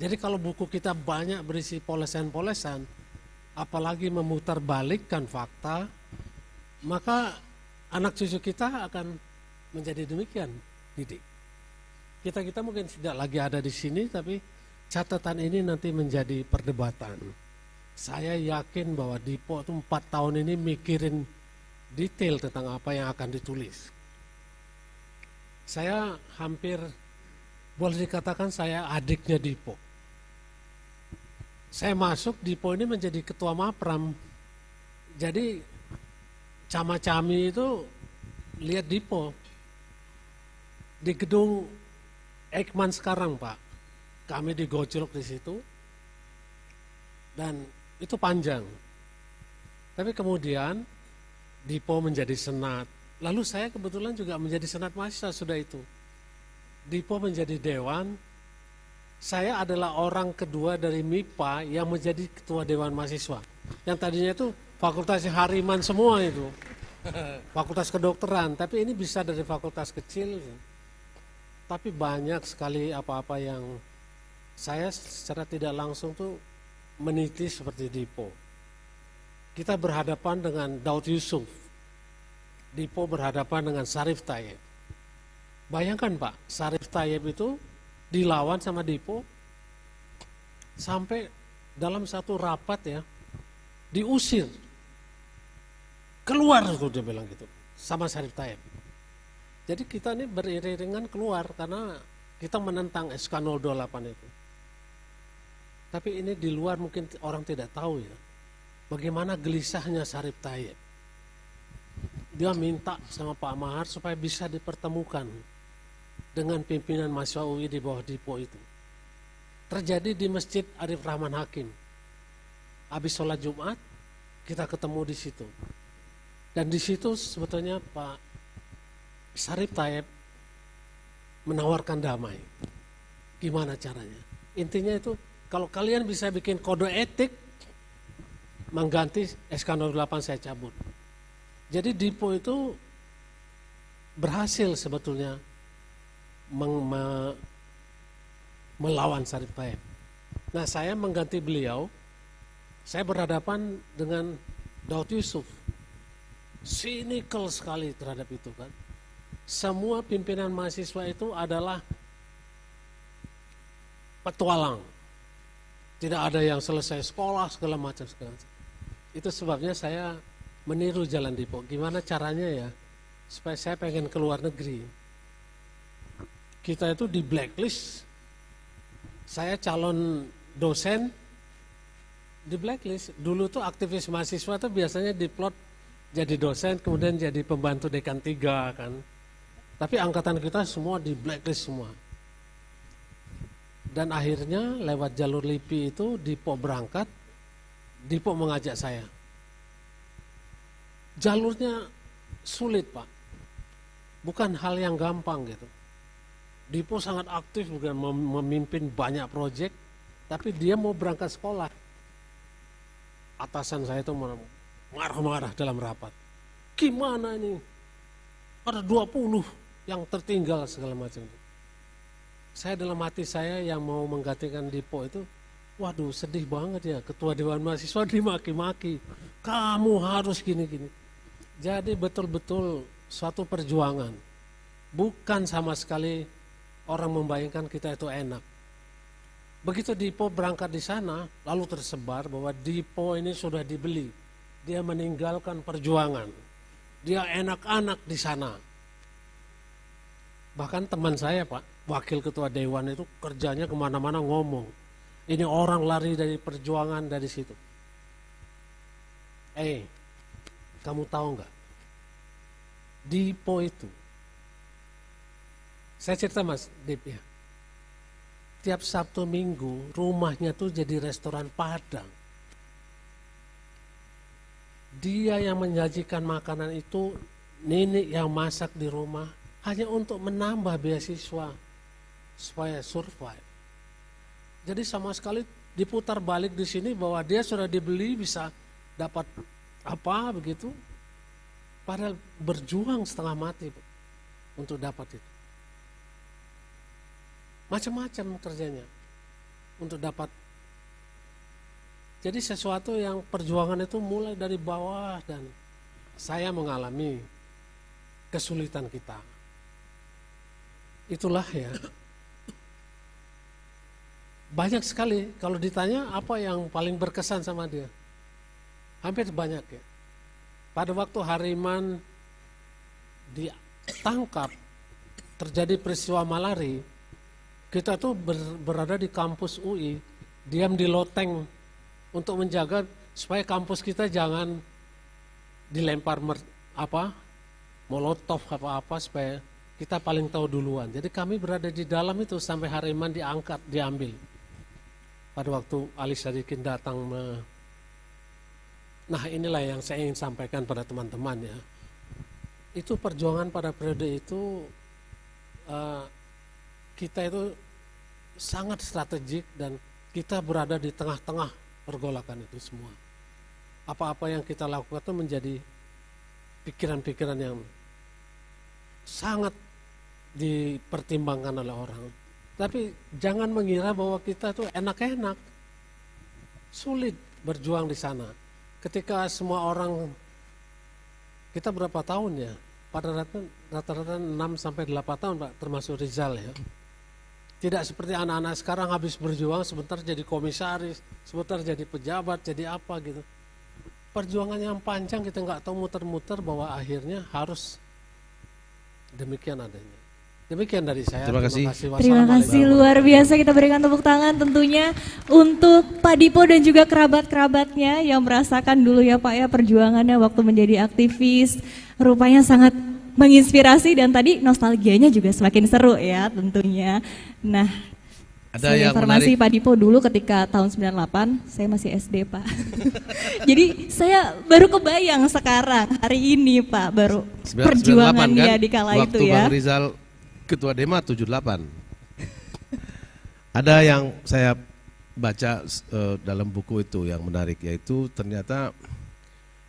Jadi kalau buku kita banyak berisi polesan-polesan, apalagi memutarbalikkan fakta, maka anak cucu kita akan menjadi demikian, didik. Kita mungkin tidak lagi ada di sini, tapi catatan ini nanti menjadi perdebatan. Saya yakin bahwa Dipo itu 4 tahun ini mikirin detail tentang apa yang akan ditulis. Saya hampir boleh dikatakan saya adiknya Dipo. Saya masuk, Dipo ini menjadi ketua Mapram. Jadi cama-cami itu lihat Dipo di gedung Ekman sekarang, Pak. Kami digojlok di situ dan itu panjang. Tapi kemudian Dipo menjadi senat. Lalu saya kebetulan juga menjadi senat mahasiswa sudah itu. Dipo menjadi dewan. Saya adalah orang kedua dari MIPA yang menjadi ketua dewan mahasiswa. Yang tadinya itu fakultas Hariman semua itu. Fakultas kedokteran, tapi ini bisa dari fakultas kecil. Tapi banyak sekali apa-apa yang saya secara tidak langsung tuh meniti seperti Dipo. Kita berhadapan dengan Daud Yusuf. Dipo berhadapan dengan Sarif Tayyip. Bayangkan Pak, Sarif Tayyip itu dilawan sama Dipo sampai dalam satu rapat ya, diusir. Keluar tuh dia bilang gitu, sama Sarif Tayyip. Jadi kita ini beriringan keluar karena kita menentang SK028 itu. Tapi ini di luar mungkin orang tidak tahu ya, bagaimana gelisahnya Sarif Tayyip. Dia minta sama Pak Mahar supaya bisa dipertemukan dengan pimpinan mahasiswa UI di bawah Dipo itu. Terjadi di Masjid Arif Rahman Hakim. Habis sholat Jumat, kita ketemu di situ. Dan di situ sebetulnya Pak Sarif Tayyip menawarkan damai. Gimana caranya? Intinya itu, kalau kalian bisa bikin kode etik, mengganti SK08 saya cabut. Jadi Dipo itu berhasil sebetulnya melawan Sarif Tayyip. Nah saya mengganti beliau, saya berhadapan dengan Daud Yusuf. Cynical sekali terhadap itu kan. Semua pimpinan mahasiswa itu adalah petualang. Tidak ada yang selesai sekolah segala macam. Itu sebabnya saya meniru jalan Dipo. Gimana caranya ya supaya saya pengen keluar negeri. Kita itu di blacklist. Saya calon dosen di blacklist. Dulu tuh aktivis mahasiswa tuh biasanya diplot jadi dosen kemudian jadi pembantu dekan 3 kan. Tapi angkatan kita semua di blacklist semua. Dan akhirnya lewat jalur LIPI itu Dipo berangkat, Dipo mengajak saya. Jalurnya sulit Pak, bukan hal yang gampang gitu. Dipo sangat aktif bukan memimpin banyak proyek, tapi dia mau berangkat sekolah. Atasan saya itu marah-marah dalam rapat. Gimana ini? Ada 20 yang tertinggal segala macam. Saya dalam hati saya yang mau menggantikan Dipo itu, waduh sedih banget ya, ketua Dewan Mahasiswa dimaki-maki, kamu harus gini-gini. Jadi betul-betul suatu perjuangan, bukan sama sekali orang membayangkan kita itu enak. Begitu Dipo berangkat di sana, lalu tersebar bahwa Dipo ini sudah dibeli, dia meninggalkan perjuangan, dia enak-enak di sana. Bahkan teman saya Pak, wakil ketua Dewan itu kerjanya kemana-mana ngomong, ini orang lari dari perjuangan dari situ. Kamu tahu nggak? Dipo itu, saya cerita Mas Dip ya, tiap Sabtu Minggu rumahnya tuh jadi restoran Padang. Dia yang menyajikan makanan itu, nenek yang masak di rumah, hanya untuk menambah beasiswa supaya survive. Jadi sama sekali diputar balik di sini bahwa dia sudah dibeli bisa dapat apa begitu, padahal berjuang setengah mati untuk dapat itu. Macam-macam kerjanya untuk dapat. Jadi sesuatu yang perjuangan itu mulai dari bawah, dan saya mengalami kesulitan kita. Itulah ya. Banyak sekali kalau ditanya apa yang paling berkesan sama dia. Hampir banyak ya. Pada waktu Hariman ditangkap, terjadi peristiwa malari, kita tuh berada di kampus UI, diam di loteng untuk menjaga supaya kampus kita jangan dilempar molotov apa-apa, supaya kita paling tahu duluan. Jadi kami berada di dalam itu sampai Hariman diangkat, diambil. Pada waktu Ali Sadikin datang Nah inilah yang saya ingin sampaikan pada teman-teman ya. Itu perjuangan pada periode itu, kita itu sangat strategik dan kita berada di tengah-tengah pergolakan itu semua. Apa-apa yang kita lakukan itu menjadi pikiran-pikiran yang sangat dipertimbangkan oleh orang. Tapi jangan mengira bahwa kita tuh enak-enak. Sulit berjuang di sana. Ketika semua orang, kita berapa tahun ya? Pada rata-rata 6 sampai 8 tahun Pak, termasuk Rizal ya. Tidak seperti anak-anak sekarang habis berjuang sebentar jadi komisaris, sebentar jadi pejabat, jadi apa gitu. Perjuangan yang panjang, kita nggak tahu muter-muter bahwa akhirnya harus demikian adanya. Demikian dari saya. Terima kasih. Terima kasih, luar biasa, kita berikan tepuk tangan tentunya untuk Pak Dipo dan juga kerabat-kerabatnya yang merasakan dulu ya Pak ya perjuangannya waktu menjadi aktivis. Rupanya sangat menginspirasi dan tadi nostalgianya juga semakin seru ya tentunya. Nah, ada saya yang informasi menarik. Pak Dipo dulu ketika tahun 98, saya masih SD Pak. Jadi saya baru kebayang sekarang hari ini Pak, baru perjuangannya di kala itu ya. Waktu Bang Rizal Ketua Dema 78. Ada yang saya baca dalam buku itu yang menarik, yaitu ternyata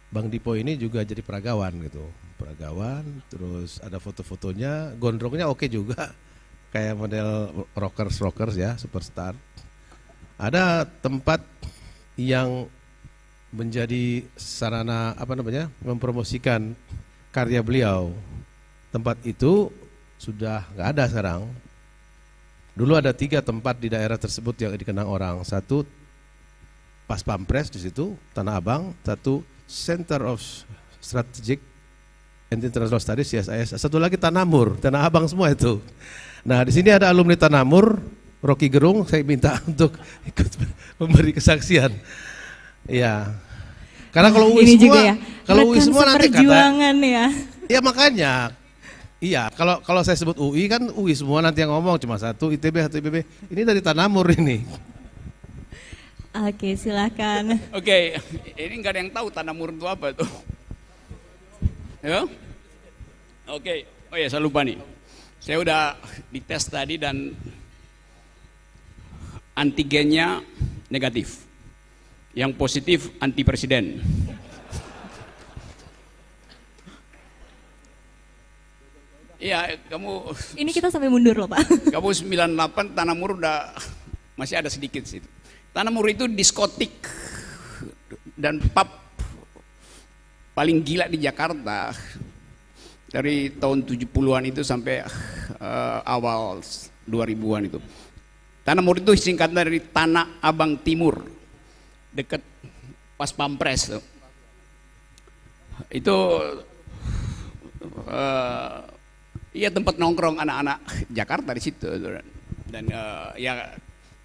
Bang Dipo ini juga jadi peragawan gitu. Peragawan, terus ada foto-fotonya, gondrongnya oke juga. Kayak model rockers ya, superstar. Ada tempat yang menjadi sarana mempromosikan karya beliau. Tempat itu sudah nggak ada sekarang. Dulu ada 3 tempat di daerah tersebut yang dikenang orang. Satu Pas Pampres di situ, Tanah Abang. Satu Center of Strategic and International Studies CSIS. Satu lagi Tanamur, Tanah Abang semua itu. Nah di sini ada alumni Tanamur, Rocky Gerung. Saya minta untuk ikut memberi kesaksian. Ya, karena kalau UI semua, ya, kalau UI semua nanti kata. Ya. Ya makanya. Iya, kalau saya sebut UI kan UI semua nanti yang ngomong cuma satu ITB, satu IPB. Ini dari Tanamur ini. Oke, silakan. Oke, ini nggak ada yang tahu Tanamur itu apa tuh. Ya? Oke, oh ya saya lupa nih. Saya udah dites tadi dan antigennya negatif. Yang positif anti presiden. Iya, kamu. Ini kita sampai mundur loh Pak. Kamu 98 Tanamur udah masih ada sedikit situ. Tanah Mur itu diskotik dan pub paling gila di Jakarta dari tahun 70-an itu sampai awal 2000-an itu. Tanah Mur itu singkatan dari Tanah Abang Timur, dekat Pas Pampres tuh. Itu ya tempat nongkrong anak-anak Jakarta di situ. Dan ya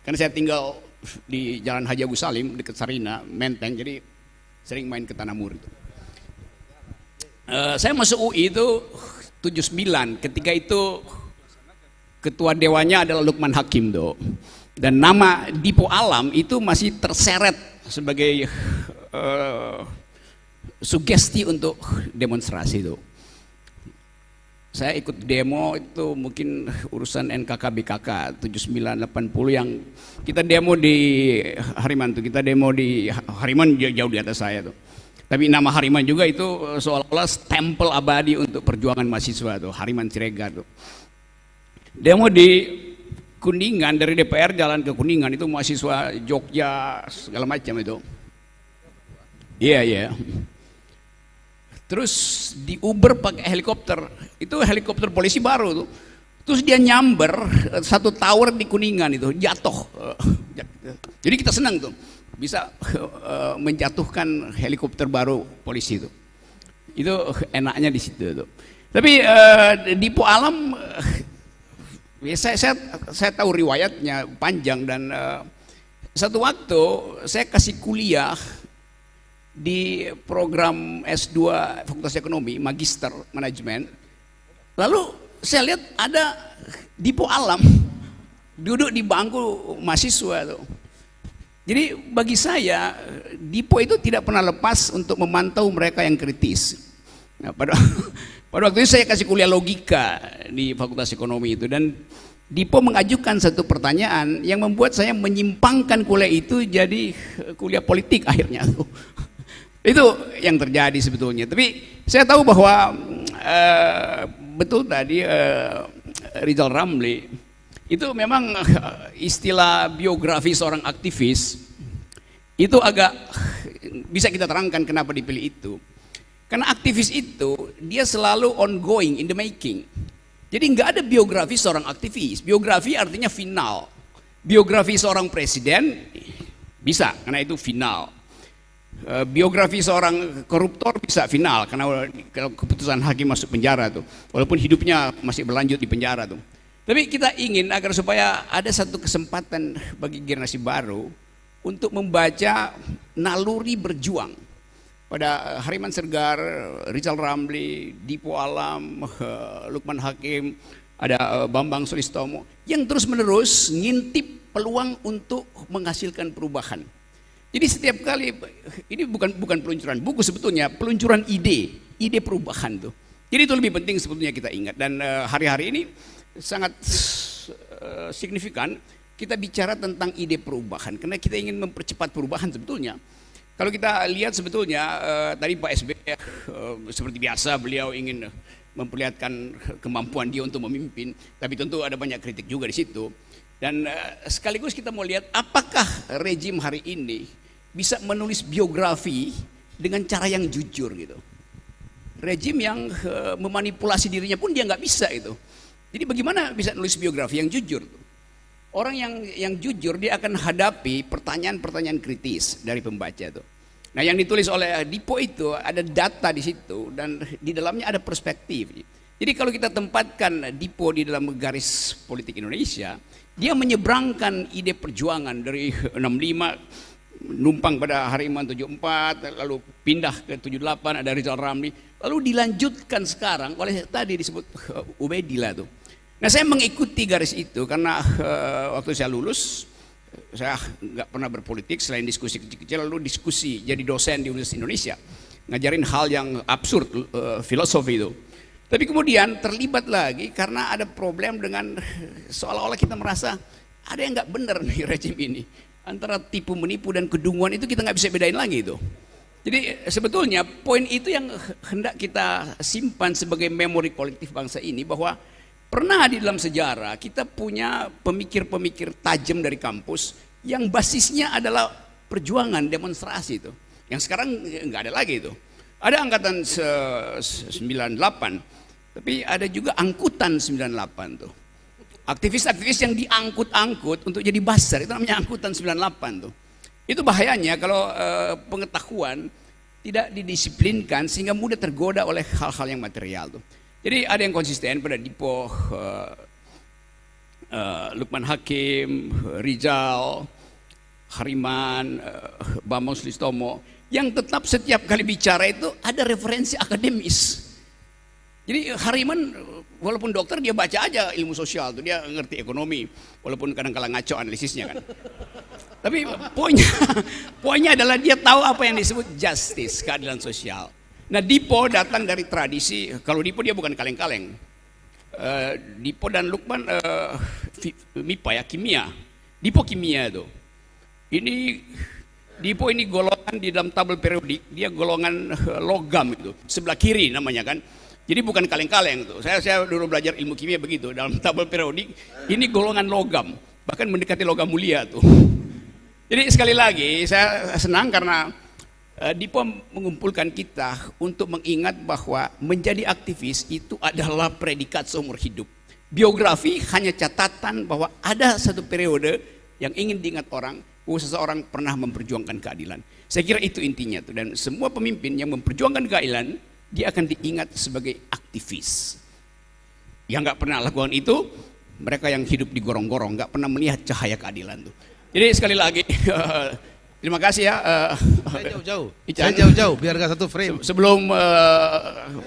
karena saya tinggal di Jalan Haji Agus Salim dekat Sarina, Menteng, jadi sering main ke Tanah Mur itu. Saya masuk UI itu 79, ketika itu ketua dewannya adalah Lukman Hakim tuh. Dan nama Dipo Alam itu masih terseret sebagai sugesti untuk demonstrasi itu. Saya ikut demo itu mungkin urusan NKK-BKK 79-80 yang kita demo di Hariman tuh, kita demo di Hariman jauh di atas saya tuh. Tapi nama Hariman juga itu seolah-olah stempel abadi untuk perjuangan mahasiswa tuh, Hariman Siregar tuh. Demo di Kuningan, dari DPR jalan ke Kuningan itu mahasiswa Jogja segala macam itu. Iya. Terus di Uber pakai helikopter, itu helikopter polisi baru tuh. Terus dia nyamber satu tower di Kuningan itu, jatuh. Jadi kita senang tuh, bisa menjatuhkan helikopter baru polisi itu. Itu enaknya di situ tuh. Tapi Dipo Alam, saya tahu riwayatnya panjang dan satu waktu saya kasih kuliah di program S2 Fakultas Ekonomi, Magister Manajemen. Lalu saya lihat ada Dipo Alam duduk di bangku mahasiswa tuh. Jadi bagi saya Dipo itu tidak pernah lepas untuk memantau mereka yang kritis. Nah, pada waktu itu saya kasih kuliah logika di Fakultas Ekonomi itu, dan Dipo mengajukan satu pertanyaan yang membuat saya menyimpangkan kuliah itu jadi kuliah politik akhirnya tuh. Itu yang terjadi sebetulnya. Tapi saya tahu bahwa betul tadi Rizal Ramli itu memang istilah biografi seorang aktivis itu agak bisa kita terangkan kenapa dipilih itu. Karena aktivis itu dia selalu ongoing, in the making. Jadi nggak ada biografi seorang aktivis. Biografi artinya final. Biografi seorang presiden bisa, karena itu final. Biografi seorang koruptor bisa final karena keputusan hakim masuk penjara tuh, walaupun hidupnya masih berlanjut di penjara tuh. Tapi kita ingin agar supaya ada satu kesempatan bagi generasi baru untuk membaca naluri berjuang pada Hariman Siregar, Rizal Ramli, Dipo Alam, Lukman Hakim, ada Bambang Sulistomo yang terus menerus ngintip peluang untuk menghasilkan perubahan. Jadi setiap kali, ini bukan peluncuran buku sebetulnya, peluncuran ide perubahan tuh. Jadi itu lebih penting sebetulnya kita ingat. Dan hari-hari ini sangat signifikan kita bicara tentang ide perubahan, karena kita ingin mempercepat perubahan sebetulnya. Kalau kita lihat sebetulnya tadi Pak SBY seperti biasa beliau ingin memperlihatkan kemampuan dia untuk memimpin, tapi tentu ada banyak kritik juga di situ. Dan sekaligus kita mau lihat apakah rejim hari ini bisa menulis biografi dengan cara yang jujur gitu. Rejim yang memanipulasi dirinya pun dia nggak bisa itu. Jadi bagaimana bisa nulis biografi yang jujur tuh? Orang yang jujur dia akan hadapi pertanyaan-pertanyaan kritis dari pembaca tuh. Nah, yang ditulis oleh Dipo itu ada data di situ dan di dalamnya ada perspektif. Jadi kalau kita tempatkan Dipo di dalam garis politik Indonesia, dia menyeberangkan ide perjuangan dari 65 numpang pada Hariman 74, lalu pindah ke 78 ada Rizal Ramli, lalu dilanjutkan sekarang oleh tadi disebut Ubaidillah tuh. Nah, saya mengikuti garis itu karena waktu saya lulus saya nggak pernah berpolitik selain diskusi kecil-kecil, lalu diskusi jadi dosen di Universitas Indonesia ngajarin hal yang absurd, filosofi itu. Tapi kemudian terlibat lagi karena ada problem dengan seolah-olah kita merasa ada yang nggak benar nih rejim ini. Antara tipu menipu dan kedunguan itu kita nggak bisa bedain lagi itu. Jadi sebetulnya poin itu yang hendak kita simpan sebagai memori kolektif bangsa ini, bahwa pernah di dalam sejarah kita punya pemikir-pemikir tajam dari kampus yang basisnya adalah perjuangan, demonstrasi itu. Yang sekarang nggak ada lagi itu. Ada angkatan 98, tapi ada juga angkutan 98 tuh. Aktivis-aktivis yang diangkut-angkut untuk jadi buzzer, itu namanya angkutan 98 tuh. Itu bahayanya kalau pengetahuan tidak didisiplinkan sehingga mudah tergoda oleh hal-hal yang material tuh. Jadi ada yang konsisten pada Dipo, Lukman Hakim, Rizal, Hariman, Bambang Sulistomo, yang tetap setiap kali bicara itu ada referensi akademis. Jadi Hariman walaupun dokter dia baca aja ilmu sosial tuh, dia ngerti ekonomi, walaupun kadang-kadang ngaco analisisnya kan. Tapi poinnya adalah dia tahu apa yang disebut justice, keadilan sosial. Nah, Dipo datang dari tradisi, kalau Dipo dia bukan kaleng-kaleng. Dipo dan Lukman MIPA ya, kimia. Dipo kimia itu. Dipo ini golongan di dalam tabel periodik, dia golongan logam itu, sebelah kiri namanya kan. Jadi bukan kaleng-kaleng tuh. Saya dulu belajar ilmu kimia begitu, dalam tabel periodik ini golongan logam, bahkan mendekati logam mulia tuh. Jadi sekali lagi saya senang karena Dipo mengumpulkan kita untuk mengingat bahwa menjadi aktivis itu adalah predikat seumur hidup. Biografi hanya catatan bahwa ada satu periode yang ingin diingat orang, bahwa seseorang pernah memperjuangkan keadilan. Saya kira itu intinya tuh, dan semua pemimpin yang memperjuangkan keadilan dia akan diingat sebagai aktivis. Yang nggak pernah lakukan itu, mereka yang hidup di gorong-gorong, nggak pernah melihat cahaya keadilan tuh. Jadi sekali lagi terima kasih ya. Saya jauh-jauh biar gak satu frame. Sebelum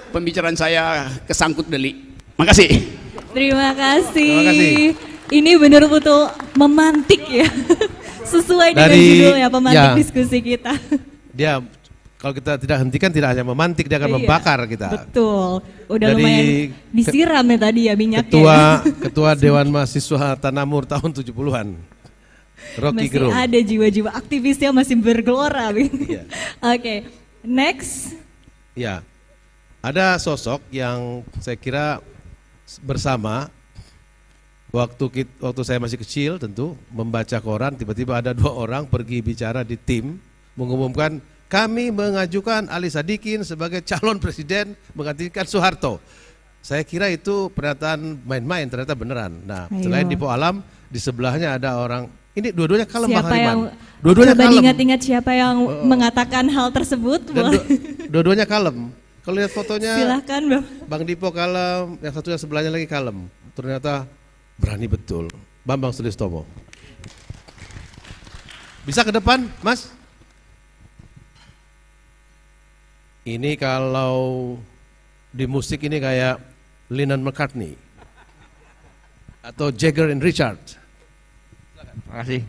pembicaraan saya kesangkut delik. Makasih. Terima kasih. Terima kasih. Ini benar-betul memantik ya. Sesuai dengan judulnya, pemantik diskusi kita. Dia kalau kita tidak hentikan tidak hanya memantik, dia akan membakar kita. Betul. Udah lumayan disiram ya tadi ya minyaknya. Ketua Dewan Mahasiswa Tanamur tahun 70-an. Rocky masih Gerung. ada jiwa-jiwa aktivisnya masih bergelora. Iya. Oke, next. Ya, ada sosok yang saya kira bersama waktu saya masih kecil tentu membaca koran, tiba-tiba ada 2 orang pergi bicara di tim mengumumkan kami mengajukan Ali Sadikin sebagai calon presiden menggantikan Soeharto. Saya kira itu pernyataan main-main, ternyata beneran. Nah, selain Dipo Alam, di sebelahnya ada orang, ini dua-duanya kalem Bang Hariman. Dua-duanya coba kalem. diingat-ingat siapa yang mengatakan hal tersebut. Dua-duanya kalem. Kalau lihat fotonya, silahkan Bang Dipo kalem, yang satunya sebelahnya lagi kalem. Ternyata berani betul. Bambang Sulistomo. Bisa ke depan, Mas? Ini kalau di musik ini kayak Lennon McCartney atau Jagger and Richard. Terima kasih.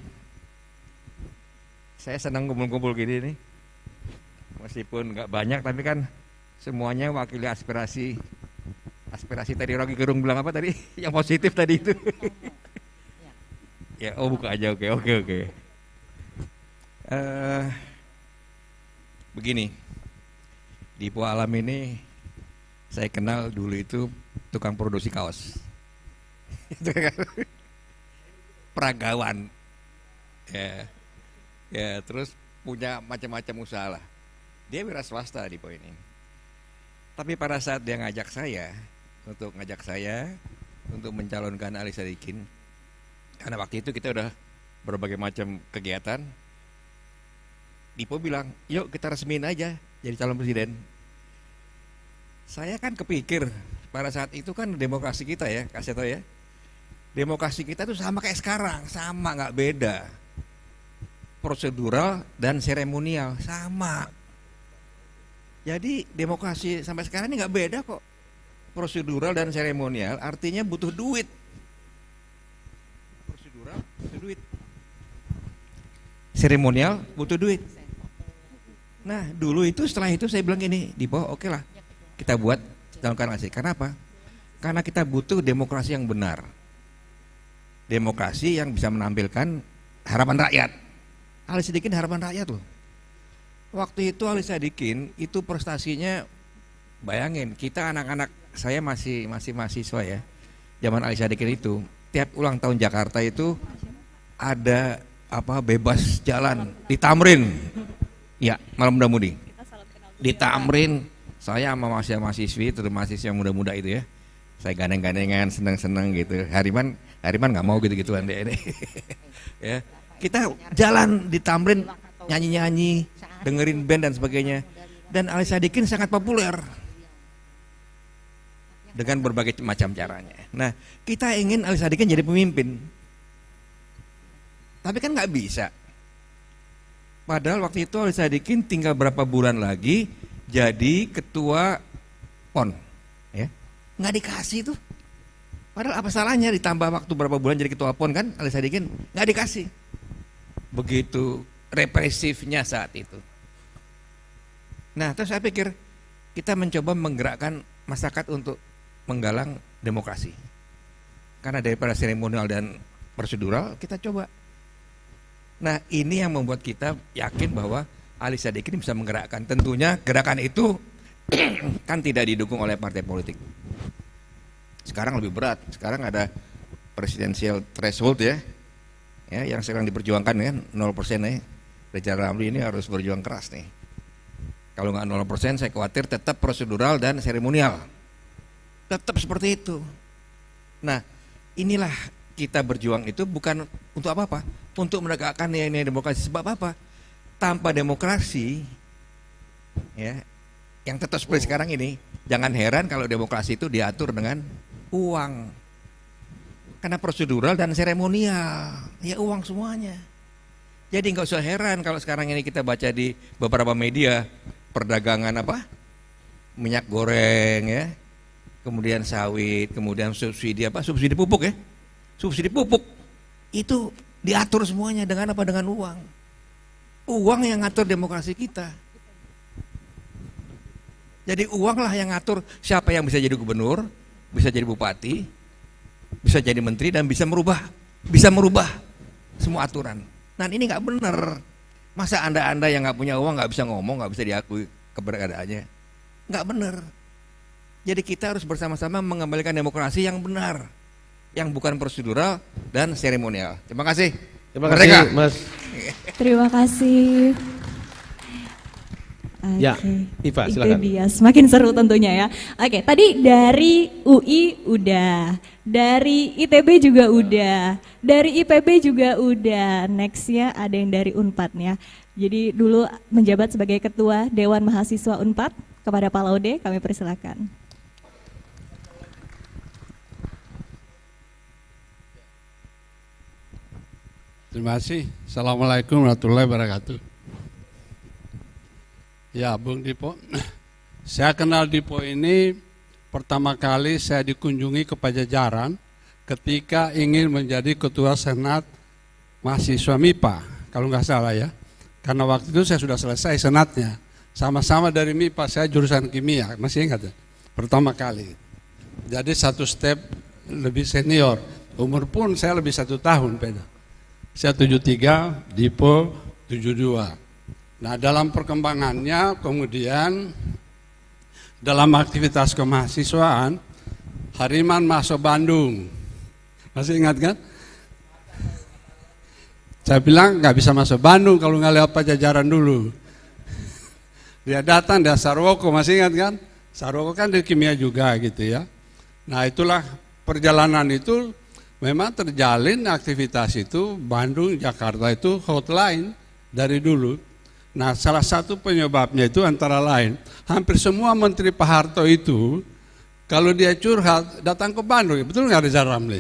Saya senang kumpul-kumpul gini nih. Meskipun nggak banyak, tapi kan semuanya wakili aspirasi. Aspirasi tadi Rocky Gerung bilang apa tadi? Yang positif tadi itu. Ya, buka aja, oke. Begini, Dipo Alam ini saya kenal dulu itu tukang produksi kaos. Peragawan. Ya, terus punya macam-macam usaha lah. Dia wira swasta Dipo ini. Tapi pada saat dia ngajak saya untuk mencalonkan Ali Sadikin, karena waktu itu kita udah berbagai macam kegiatan, Dipo bilang, yuk kita resmiin aja jadi calon presiden. Saya kan kepikir pada saat itu kan demokrasi kita ya, kasih tau ya, demokrasi kita tuh sama kayak sekarang, sama nggak beda, prosedural dan seremonial sama. Jadi demokrasi sampai sekarang ini nggak beda kok, prosedural dan seremonial artinya butuh duit, prosedural butuh duit, seremonial butuh duit. Nah dulu itu setelah itu saya bilang gini, Dipo oke lah kita buat calonkan Ali. Karena apa? Karena kita butuh demokrasi yang benar, demokrasi yang bisa menampilkan harapan rakyat. Ali Sadikin harapan rakyat loh. Waktu itu Ali Sadikin itu prestasinya, bayangin kita anak-anak, saya masih mahasiswa ya, zaman Ali Sadikin itu tiap ulang tahun Jakarta itu ada bebas jalan di Tamrin. Ya, malam muda-mudi. Di Tamrin saya sama mahasiswi, terus mahasiswa muda-muda itu ya. Saya gandeng-gandengan, seneng-seneng gitu. Hariman nggak mau gitu-gituan deh ini. Ya, kita jalan di Tamrin nyanyi-nyanyi, dengerin band dan sebagainya. Dan Ali Sadikin sangat populer dengan berbagai macam caranya. Nah, kita ingin Ali Sadikin jadi pemimpin, tapi kan nggak bisa. Padahal waktu itu Ali Sadikin tinggal berapa bulan lagi jadi ketua PON, ya, nggak dikasih tuh. Padahal apa salahnya ditambah waktu berapa bulan jadi ketua PON kan? Ali Sadikin nggak dikasih. Begitu represifnya saat itu. Nah, terus saya pikir kita mencoba menggerakkan masyarakat untuk menggalang demokrasi. Karena daripada seremonial dan prosedural kita coba. Nah, ini yang membuat kita yakin bahwa Ali Sadikin bisa menggerakkan. Tentunya gerakan itu kan tidak didukung oleh partai politik. Sekarang lebih berat. Sekarang ada presidensial threshold ya. Ya, yang sekarang diperjuangkan kan 0% ya. Rizal Ramli ini harus berjuang keras nih. Kalau nggak 0% saya khawatir tetap prosedural dan seremonial. Tetap seperti itu. Nah, inilah kita berjuang itu bukan untuk apa-apa, untuk menegakkan nilai-nilai demokrasi. Sebab apa? Tanpa demokrasi, ya, yang tetap seperti sekarang ini, jangan heran kalau demokrasi itu diatur dengan uang. Karena prosedural dan seremonial, ya uang semuanya. Jadi nggak usah heran kalau sekarang ini kita baca di beberapa media perdagangan minyak goreng ya, kemudian sawit, kemudian subsidi subsidi pupuk ya, subsidi pupuk itu diatur semuanya dengan apa? Dengan uang. Uang yang ngatur demokrasi kita. Jadi uanglah yang ngatur siapa yang bisa jadi gubernur, bisa jadi bupati, bisa jadi menteri dan bisa merubah semua aturan. Nah, ini nggak benar. Masa anda yang nggak punya uang nggak bisa ngomong, nggak bisa diakui keberadaannya, nggak benar. Jadi kita harus bersama-sama mengembalikan demokrasi yang benar, yang bukan prosedural dan seremonial. Terima kasih. Terima kasih, Mas. Terima kasih. Ya, Iva, silakan. Itu dia, semakin seru tentunya ya. Oke, tadi dari UI udah, dari ITB juga udah, dari IPB juga udah. Nextnya ada yang dari Unpad ya. Jadi dulu menjabat sebagai Ketua Dewan Mahasiswa Unpad, kepada Pak Laude kami persilakan. Terima kasih. Assalamualaikum warahmatullahi wabarakatuh. Ya, Bung Dipo, saya kenal Dipo ini pertama kali saya dikunjungi ke Pajajaran ketika ingin menjadi Ketua Senat Mahasiswa MIPA, kalau nggak salah ya. Karena waktu itu saya sudah selesai senatnya. Sama-sama dari MIPA, saya jurusan kimia, masih ingat ya? Pertama kali. Jadi satu step lebih senior, umur pun saya lebih 1 tahun beda. Saya 73, Dipo 72. Nah, dalam perkembangannya kemudian dalam aktivitas kemahasiswaan, Hariman masuk Bandung. Masih ingat kan? Saya bilang nggak bisa masuk Bandung kalau nggak lewat Pajajaran dulu. Dia datang dari Sarwoko, masih ingat kan? Sarwoko kan dari kimia juga gitu ya. Nah, itulah perjalanan itu memang terjalin aktivitas itu Bandung, Jakarta itu hotline dari dulu. Nah, salah satu penyebabnya itu antara lain hampir semua Menteri Pak Harto itu kalau dia curhat datang ke Bandung, betul nggak Rizal Ramli?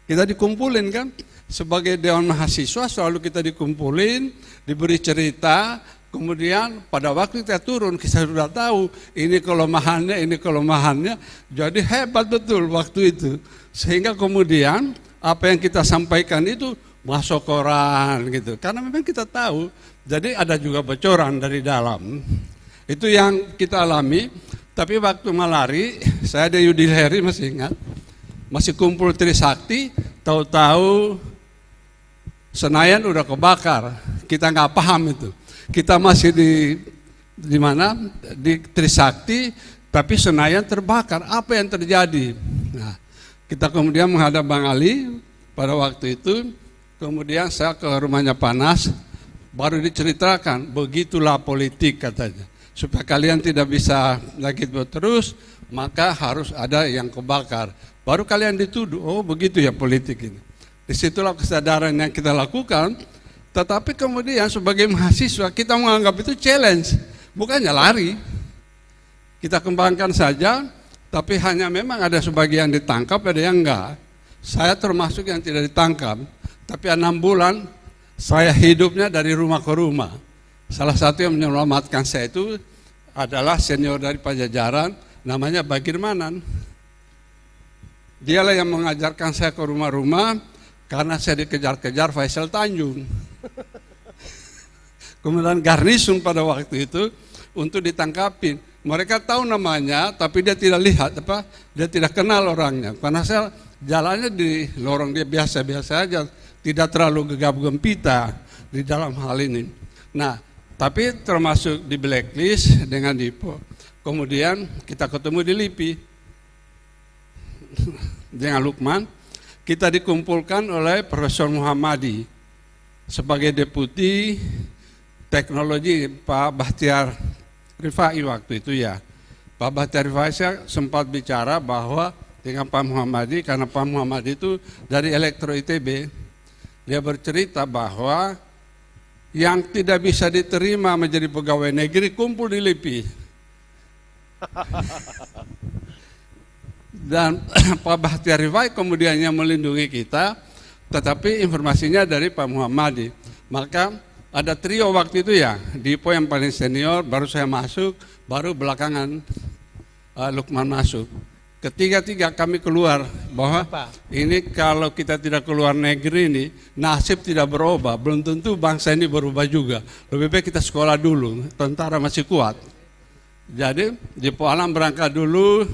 Kita dikumpulin kan sebagai Dewan Mahasiswa, selalu kita dikumpulin, diberi cerita. Kemudian pada waktu kita turun kita sudah tahu ini kelemahannya, jadi hebat betul waktu itu. Sehingga kemudian apa yang kita sampaikan itu masuk koran gitu. Karena memang kita tahu, jadi ada juga bocoran dari dalam. Itu yang kita alami. Tapi waktu Malari, saya ada Yudi Heri masih ingat, masih kumpul Trisakti, tahu-tahu Senayan udah kebakar. Kita nggak paham itu. Kita masih di mana? Di Trisakti, tapi Senayan terbakar. Apa yang terjadi? Nah, kita kemudian menghadap Bang Ali pada waktu itu, kemudian saya ke rumahnya Panas, baru diceritakan, begitulah politik katanya. Supaya kalian tidak bisa lagi terus, maka harus ada yang kebakar. Baru kalian dituduh, oh begitu ya politik ini. Disitulah kesadaran yang kita lakukan, tetapi kemudian sebagai mahasiswa kita menganggap itu challenge, bukannya lari. Kita kembangkan saja, tapi hanya memang ada sebagian ditangkap, ada yang enggak. Saya termasuk yang tidak ditangkap, tapi 6 bulan saya hidupnya dari rumah ke rumah. Salah satu yang menyelamatkan saya itu adalah senior dari Pajajaran, namanya Bagirmanan. Dialah yang mengajarkan saya ke rumah-rumah, karena saya dikejar-kejar Faisal Tanjung. Kemudian Garnisun pada waktu itu untuk ditangkapin. Mereka tahu namanya, tapi dia tidak lihat, dia tidak kenal orangnya. Karena saya jalannya di lorong dia biasa-biasa aja, tidak terlalu gegap gempita di dalam hal ini. Nah, tapi termasuk di blacklist dengan Dipo. Kemudian kita ketemu di LIPI dengan Lukman. Kita dikumpulkan oleh Profesor Muhammadi sebagai deputi teknologi Pak Bahtiar Rifai waktu itu ya. Pak Bahtiar Rifai saya sempat bicara bahwa dengan Pak Muhammadi, karena Pak Muhammadi itu dari Elektro ITB, dia bercerita bahwa yang tidak bisa diterima menjadi pegawai negeri kumpul di LIPI. Dan Pak Bahtiar Rifai kemudian yang melindungi kita, tetapi informasinya dari Pak Muhammadi. Maka ada trio waktu itu ya, Dipo yang paling senior, baru saya masuk, baru belakangan Lukman masuk. Ketiga-tiga kami keluar bahwa ini kalau kita tidak keluar negeri ini, nasib tidak berubah, belum tentu bangsa ini berubah juga. Lebih baik kita sekolah dulu, tentara masih kuat. Jadi Dipo Alam berangkat dulu,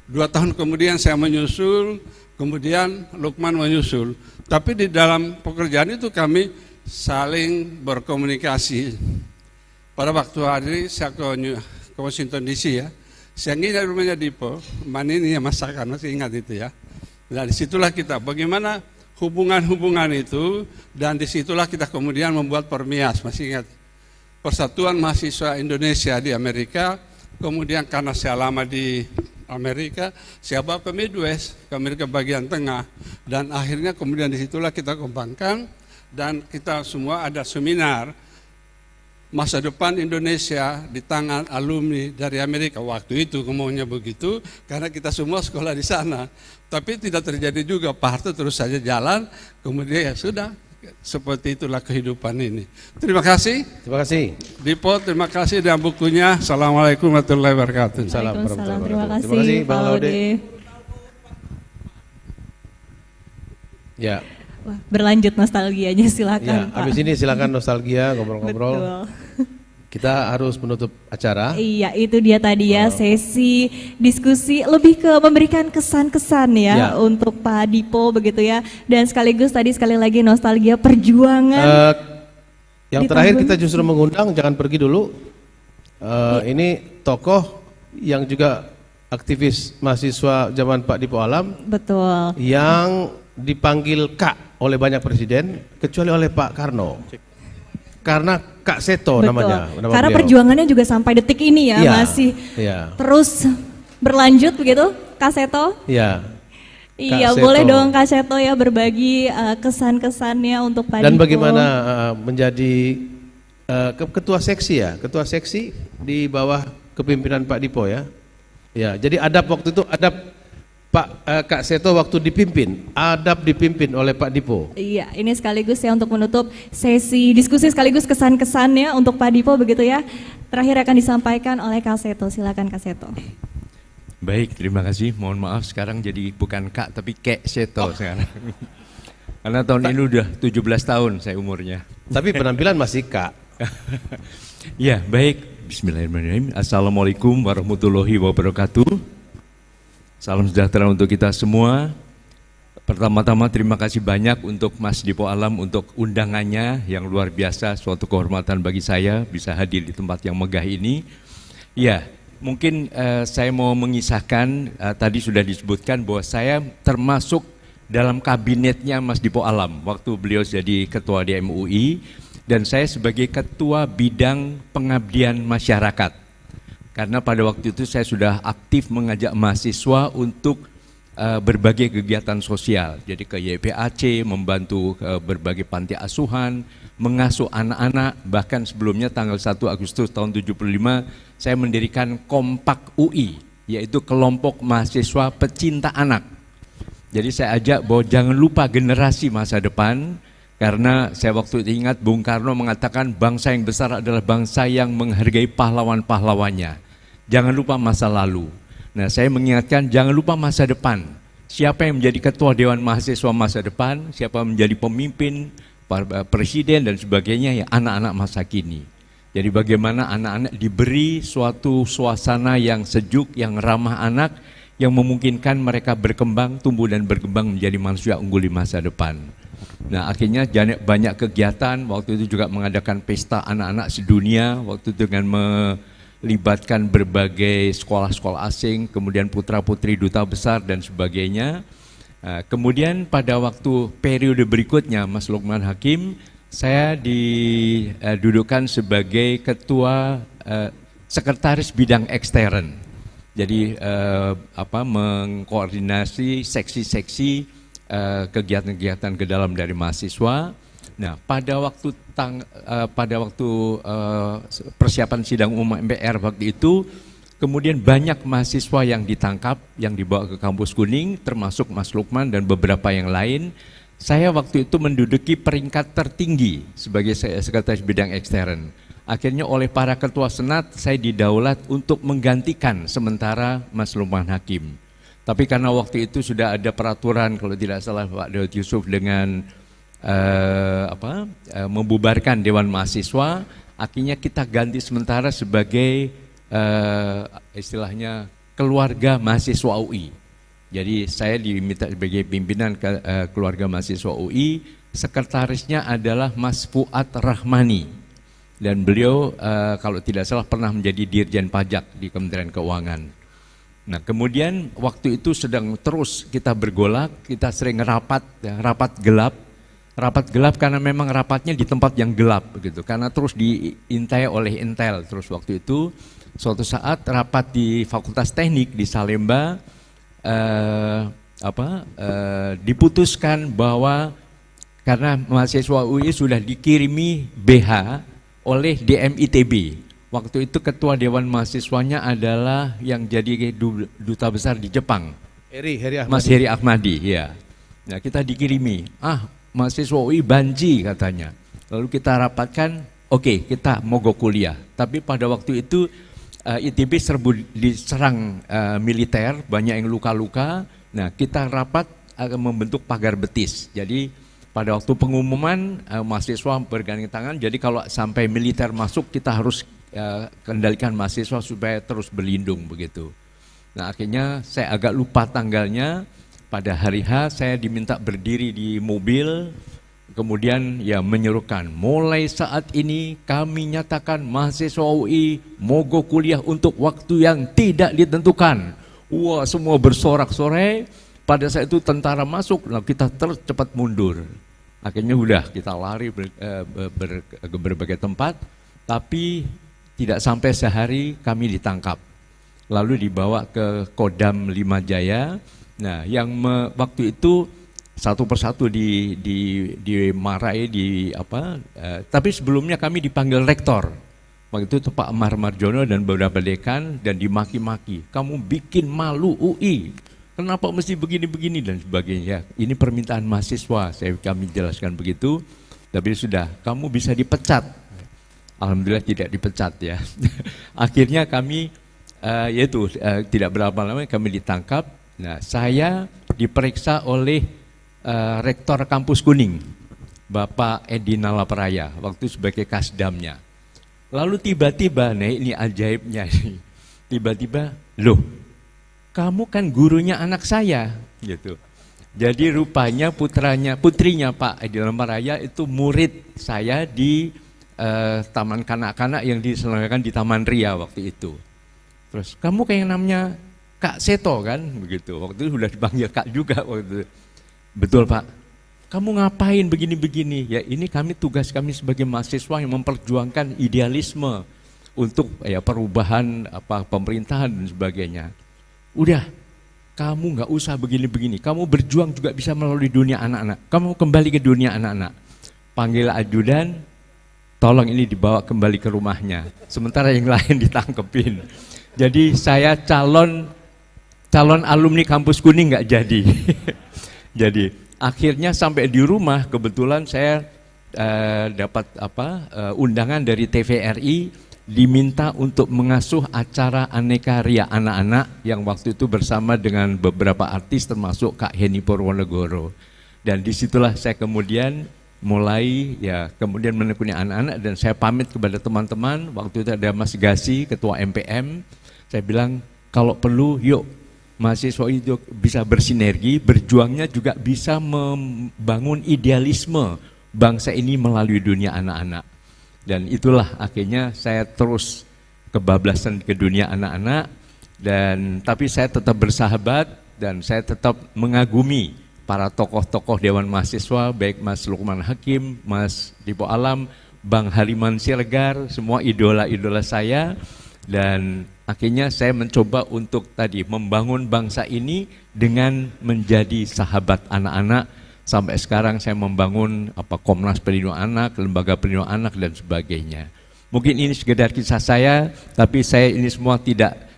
2 tahun kemudian saya menyusul, kemudian Lukman menyusul. Tapi di dalam pekerjaan itu kami saling berkomunikasi. Pada waktu hari saya ke Washington DC ya, saya nginep rumahnya Dipo, ini ya masakan, masih ingat itu ya. Nah disitulah kita, bagaimana hubungan-hubungan itu, dan disitulah kita kemudian membuat Permias, masih ingat. Persatuan Mahasiswa Indonesia di Amerika, kemudian karena saya lama di Amerika, saya bawa ke Midwest, ke Amerika bagian tengah, dan akhirnya kemudian disitulah kita kembangkan. Dan kita semua ada seminar masa depan Indonesia di tangan alumni dari Amerika. Waktu itu ngomongnya begitu karena kita semua sekolah di sana. Tapi tidak terjadi juga, Pak Harto terus saja jalan, kemudian ya sudah, seperti itulah kehidupan ini. Terima kasih. Terima kasih. Dipo, terima kasih dan bukunya. Assalamualaikum warahmatullahi wabarakatuh. Waalaikumsalam. Terima kasih, Terima kasih Bang Pak Laude. Laude. Ya. Wah, berlanjut nostalgianya, silakan Ya, Pak. habis ini silakan nostalgia, ngobrol-ngobrol. Betul. Kita harus menutup acara. Iya, itu dia tadi ya, sesi diskusi lebih ke memberikan kesan-kesan ya, untuk Pak Dipo begitu ya. Dan sekaligus tadi sekali lagi nostalgia perjuangan. Yang terakhir kita justru mengundang, jangan pergi dulu. Ini tokoh yang juga aktivis mahasiswa zaman Pak Dipo Alam. Betul. Yang dipanggil Kak oleh banyak presiden, kecuali oleh Pak Karno. Karena Kak Seto namanya. Karena beliau. Perjuangannya juga sampai detik ini ya, masih terus berlanjut begitu, Kak Seto? Iya. Iya, Kak boleh Seto. dong Kak Seto ya berbagi kesan-kesannya untuk Pak Dan Dipo. bagaimana menjadi ketua seksi ya, ketua seksi di bawah kepimpinan Pak Dipo ya. Ya, jadi adab waktu itu, adab Kak Seto waktu dipimpin, adab dipimpin oleh Pak Dipo. Iya, ini sekaligus ya untuk menutup sesi diskusi sekaligus kesan-kesannya untuk Pak Dipo begitu ya. Terakhir akan disampaikan oleh Kak Seto, silakan Kak Seto. Baik, terima kasih. Mohon maaf sekarang jadi bukan Kak tapi Kek Seto sekarang. Karena tahun ini udah 17 tahun saya umurnya. Tapi penampilan masih Kak. Ya, baik. Bismillahirrahmanirrahim. Assalamualaikum warahmatullahi wabarakatuh. Salam sejahtera untuk kita semua. Pertama-tama terima kasih banyak untuk Mas Dipo Alam untuk undangannya yang luar biasa, suatu kehormatan bagi saya bisa hadir di tempat yang megah ini. Ya, mungkin saya mau mengisahkan, tadi sudah disebutkan bahwa saya termasuk dalam kabinetnya Mas Dipo Alam waktu beliau jadi ketua di MUI, dan saya sebagai ketua bidang pengabdian masyarakat. Karena pada waktu itu saya sudah aktif mengajak mahasiswa untuk berbagai kegiatan sosial. Jadi ke YPAC, membantu berbagai panti asuhan, mengasuh anak-anak, bahkan sebelumnya tanggal 1 Agustus tahun 75 saya mendirikan Kompak UI, yaitu kelompok mahasiswa pecinta anak. Jadi saya ajak bahwa jangan lupa generasi masa depan, karena saya waktu itu ingat Bung Karno mengatakan bangsa yang besar adalah bangsa yang menghargai pahlawan-pahlawannya. Jangan lupa masa lalu. Nah, saya mengingatkan jangan lupa masa depan. Siapa yang menjadi ketua Dewan Mahasiswa masa depan, siapa yang menjadi pemimpin, presiden dan sebagainya, ya anak-anak masa kini. Jadi bagaimana anak-anak diberi suatu suasana yang sejuk, yang ramah anak, yang memungkinkan mereka berkembang, tumbuh dan berkembang menjadi manusia unggul di masa depan. Nah, akhirnya banyak kegiatan, waktu itu juga mengadakan pesta anak-anak sedunia, waktu itu dengan melibatkan berbagai sekolah-sekolah asing, kemudian putra-putri duta besar dan sebagainya. Kemudian pada waktu periode berikutnya Mas Lukman Hakim, saya didudukan sebagai ketua sekretaris bidang ekstern. Jadi mengkoordinasi seksi-seksi kegiatan-kegiatan ke dalam dari mahasiswa. Nah, pada waktu persiapan sidang umum MPR waktu itu, kemudian banyak mahasiswa yang ditangkap, yang dibawa ke kampus Kuning, termasuk Mas Lukman dan beberapa yang lain. Saya waktu itu menduduki peringkat tertinggi sebagai sekretaris bidang ekstern. Akhirnya oleh para ketua senat, saya didaulat untuk menggantikan sementara Mas Lukman Hakim. Tapi karena waktu itu sudah ada peraturan, kalau tidak salah Pak Daud Yusuf dengan membubarkan Dewan Mahasiswa, akhirnya kita ganti sementara sebagai istilahnya keluarga mahasiswa UI. Jadi saya diminta sebagai pimpinan keluarga mahasiswa UI, sekretarisnya adalah Mas Fuad Rahmani, dan beliau kalau tidak salah pernah menjadi Dirjen Pajak di Kementerian Keuangan. Nah, kemudian waktu itu sedang terus kita bergolak, kita sering rapat gelap. Rapat gelap karena memang rapatnya di tempat yang gelap begitu, karena terus diintai oleh Intel. Terus waktu itu suatu saat rapat di Fakultas Teknik di Salemba, diputuskan bahwa karena mahasiswa UI sudah dikirimi BH oleh DMITB. Waktu itu ketua Dewan Mahasiswanya adalah yang jadi duta besar di Jepang, Mas Heri Ahmadi, ya. Nah, kita dikirimi, mahasiswa UI banji katanya. Lalu kita rapatkan, oke, kita mogok kuliah. Tapi pada waktu itu ITB diserang militer, banyak yang luka-luka. Nah, kita rapat membentuk pagar betis. Jadi pada waktu pengumuman mahasiswa bergandeng tangan. Jadi kalau sampai militer masuk, kita harus kendalikan mahasiswa supaya terus berlindung begitu. Nah, akhirnya saya agak lupa tanggalnya. Pada hari H saya diminta berdiri di mobil, kemudian ya menyerukan, mulai saat ini kami nyatakan mahasiswa UI mogok kuliah untuk waktu yang tidak ditentukan. Wah, semua bersorak-sorai. Pada saat itu tentara masuk, nah kita cepat mundur. Akhirnya udah kita lari ke berbagai tempat, tapi tidak sampai sehari kami ditangkap. Lalu dibawa ke Kodam 5 Jaya. Nah, yang waktu itu satu persatu dimarahi, tapi sebelumnya kami dipanggil rektor. Waktu itu Pak Amar Marjono dan beberapa dekan, dan dimaki-maki. Kamu bikin malu UI. Kenapa mesti begini-begini dan sebagainya. Ini permintaan mahasiswa, kami jelaskan begitu. Tapi sudah, kamu bisa dipecat. Alhamdulillah tidak dipecat ya. Akhirnya kami tidak berapa lama kami ditangkap. Nah, saya diperiksa oleh Rektor Kampus Kuning, Bapak Edi Nalapraya, waktu sebagai kasdamnya. Lalu tiba-tiba, nah ini ajaibnya, tiba-tiba, loh, kamu kan gurunya anak saya, gitu. Jadi rupanya putrinya Pak Edi Nalapraya itu murid saya di taman kanak-kanak yang diselenggarakan di Taman Ria waktu itu. Terus, kamu kayak namanya Kak Seto kan, begitu. Waktu itu sudah dipanggil Kak juga waktu itu. betul Pak, kamu ngapain begini-begini? Ya ini tugas kami sebagai mahasiswa yang memperjuangkan idealisme untuk ya perubahan pemerintahan dan sebagainya. Udah, kamu nggak usah begini-begini, kamu berjuang juga bisa melalui dunia anak-anak, kamu kembali ke dunia anak-anak. Panggil ajudan, tolong ini dibawa kembali ke rumahnya, sementara yang lain ditangkepin. Jadi saya calon alumni kampus Kuning nggak jadi. Jadi akhirnya sampai di rumah kebetulan saya dapat undangan dari TVRI, diminta untuk mengasuh acara Aneka Ria anak-anak yang waktu itu bersama dengan beberapa artis termasuk Kak Heni Purwonegoro. Dan disitulah saya kemudian mulai kemudian menekuni anak-anak, dan saya pamit kepada teman-teman. Waktu itu ada Mas Gasi, ketua MPM, saya bilang kalau perlu yuk mahasiswa itu bisa bersinergi, berjuangnya juga bisa membangun idealisme bangsa ini melalui dunia anak-anak. Dan itulah akhirnya saya terus kebablasan ke dunia anak-anak, tapi saya tetap bersahabat dan saya tetap mengagumi para tokoh-tokoh Dewan Mahasiswa, baik Mas Lukman Hakim, Mas Dipo Alam, Bang Hariman Siregar, semua idola-idola saya. Dan akhirnya saya mencoba untuk membangun bangsa ini dengan menjadi sahabat anak-anak. Sampai sekarang saya membangun Komnas Perlindungan Anak, Lembaga Perlindungan Anak dan sebagainya. Mungkin ini sekedar kisah saya, tapi saya ini semua tidak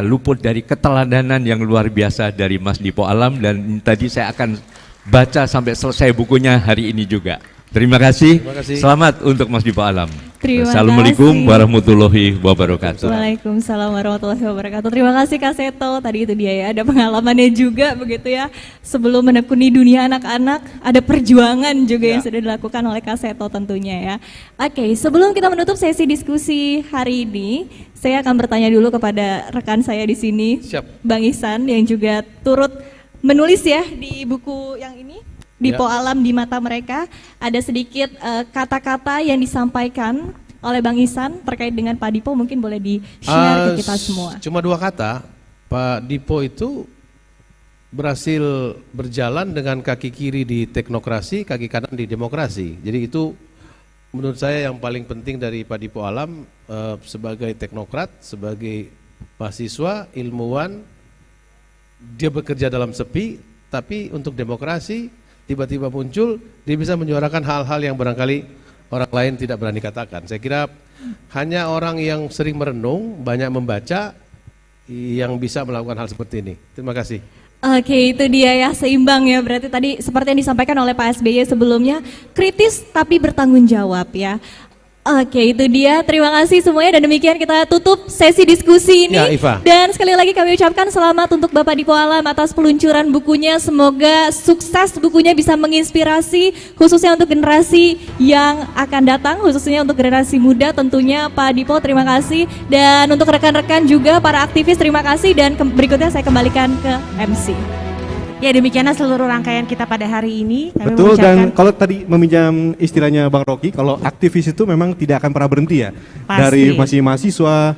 luput dari keteladanan yang luar biasa dari Mas Dipo Alam, dan tadi saya akan baca sampai selesai bukunya hari ini juga. Terima kasih. Selamat untuk Mas Dipo Alam. Assalamualaikum warahmatullahi wabarakatuh. Waalaikumsalam warahmatullahi wabarakatuh. Terima kasih Kak Seto. Tadi itu dia ya, ada pengalamannya juga begitu ya. Sebelum menekuni dunia anak-anak, ada perjuangan juga yang sudah dilakukan oleh Kak Seto tentunya ya. Oke, sebelum kita menutup sesi diskusi hari ini, saya akan bertanya dulu kepada rekan saya di sini, Bang Ihsan, yang juga turut menulis ya di buku yang ini. Dipo Alam di Mata Mereka, ada sedikit kata-kata yang disampaikan oleh Bang Ihsan terkait dengan Pak Dipo, mungkin boleh di-share ke kita semua. Cuma 2 kata, Pak Dipo itu berhasil berjalan dengan kaki kiri di teknokrasi, kaki kanan di demokrasi. Jadi itu menurut saya yang paling penting dari Pak Dipo Alam sebagai teknokrat, sebagai mahasiswa, ilmuwan, dia bekerja dalam sepi, tapi untuk demokrasi tiba-tiba muncul, dia bisa menyuarakan hal-hal yang barangkali orang lain tidak berani katakan. Saya kira hanya orang yang sering merenung, banyak membaca, yang bisa melakukan hal seperti ini. Terima kasih. Oke, itu dia ya, seimbang ya. Berarti tadi seperti yang disampaikan oleh Pak SBY sebelumnya, kritis tapi bertanggung jawab ya. Oke, itu dia. Terima kasih semuanya, dan demikian kita tutup sesi diskusi ini. Ya, Iva. Dan sekali lagi kami ucapkan selamat untuk Bapak Dipo Alam atas peluncuran bukunya. Semoga sukses bukunya bisa menginspirasi khususnya untuk generasi yang akan datang, khususnya untuk generasi muda tentunya. Pak Dipo, terima kasih. Dan untuk rekan-rekan juga para aktivis, terima kasih. Dan berikutnya saya kembalikan ke MC. Ya, demikianlah seluruh rangkaian kita pada hari ini. Kami Betul, dan kalau tadi meminjam istilahnya Bang Rocky, kalau aktivis itu memang tidak akan pernah berhenti ya. Pasti. Dari masih mahasiswa,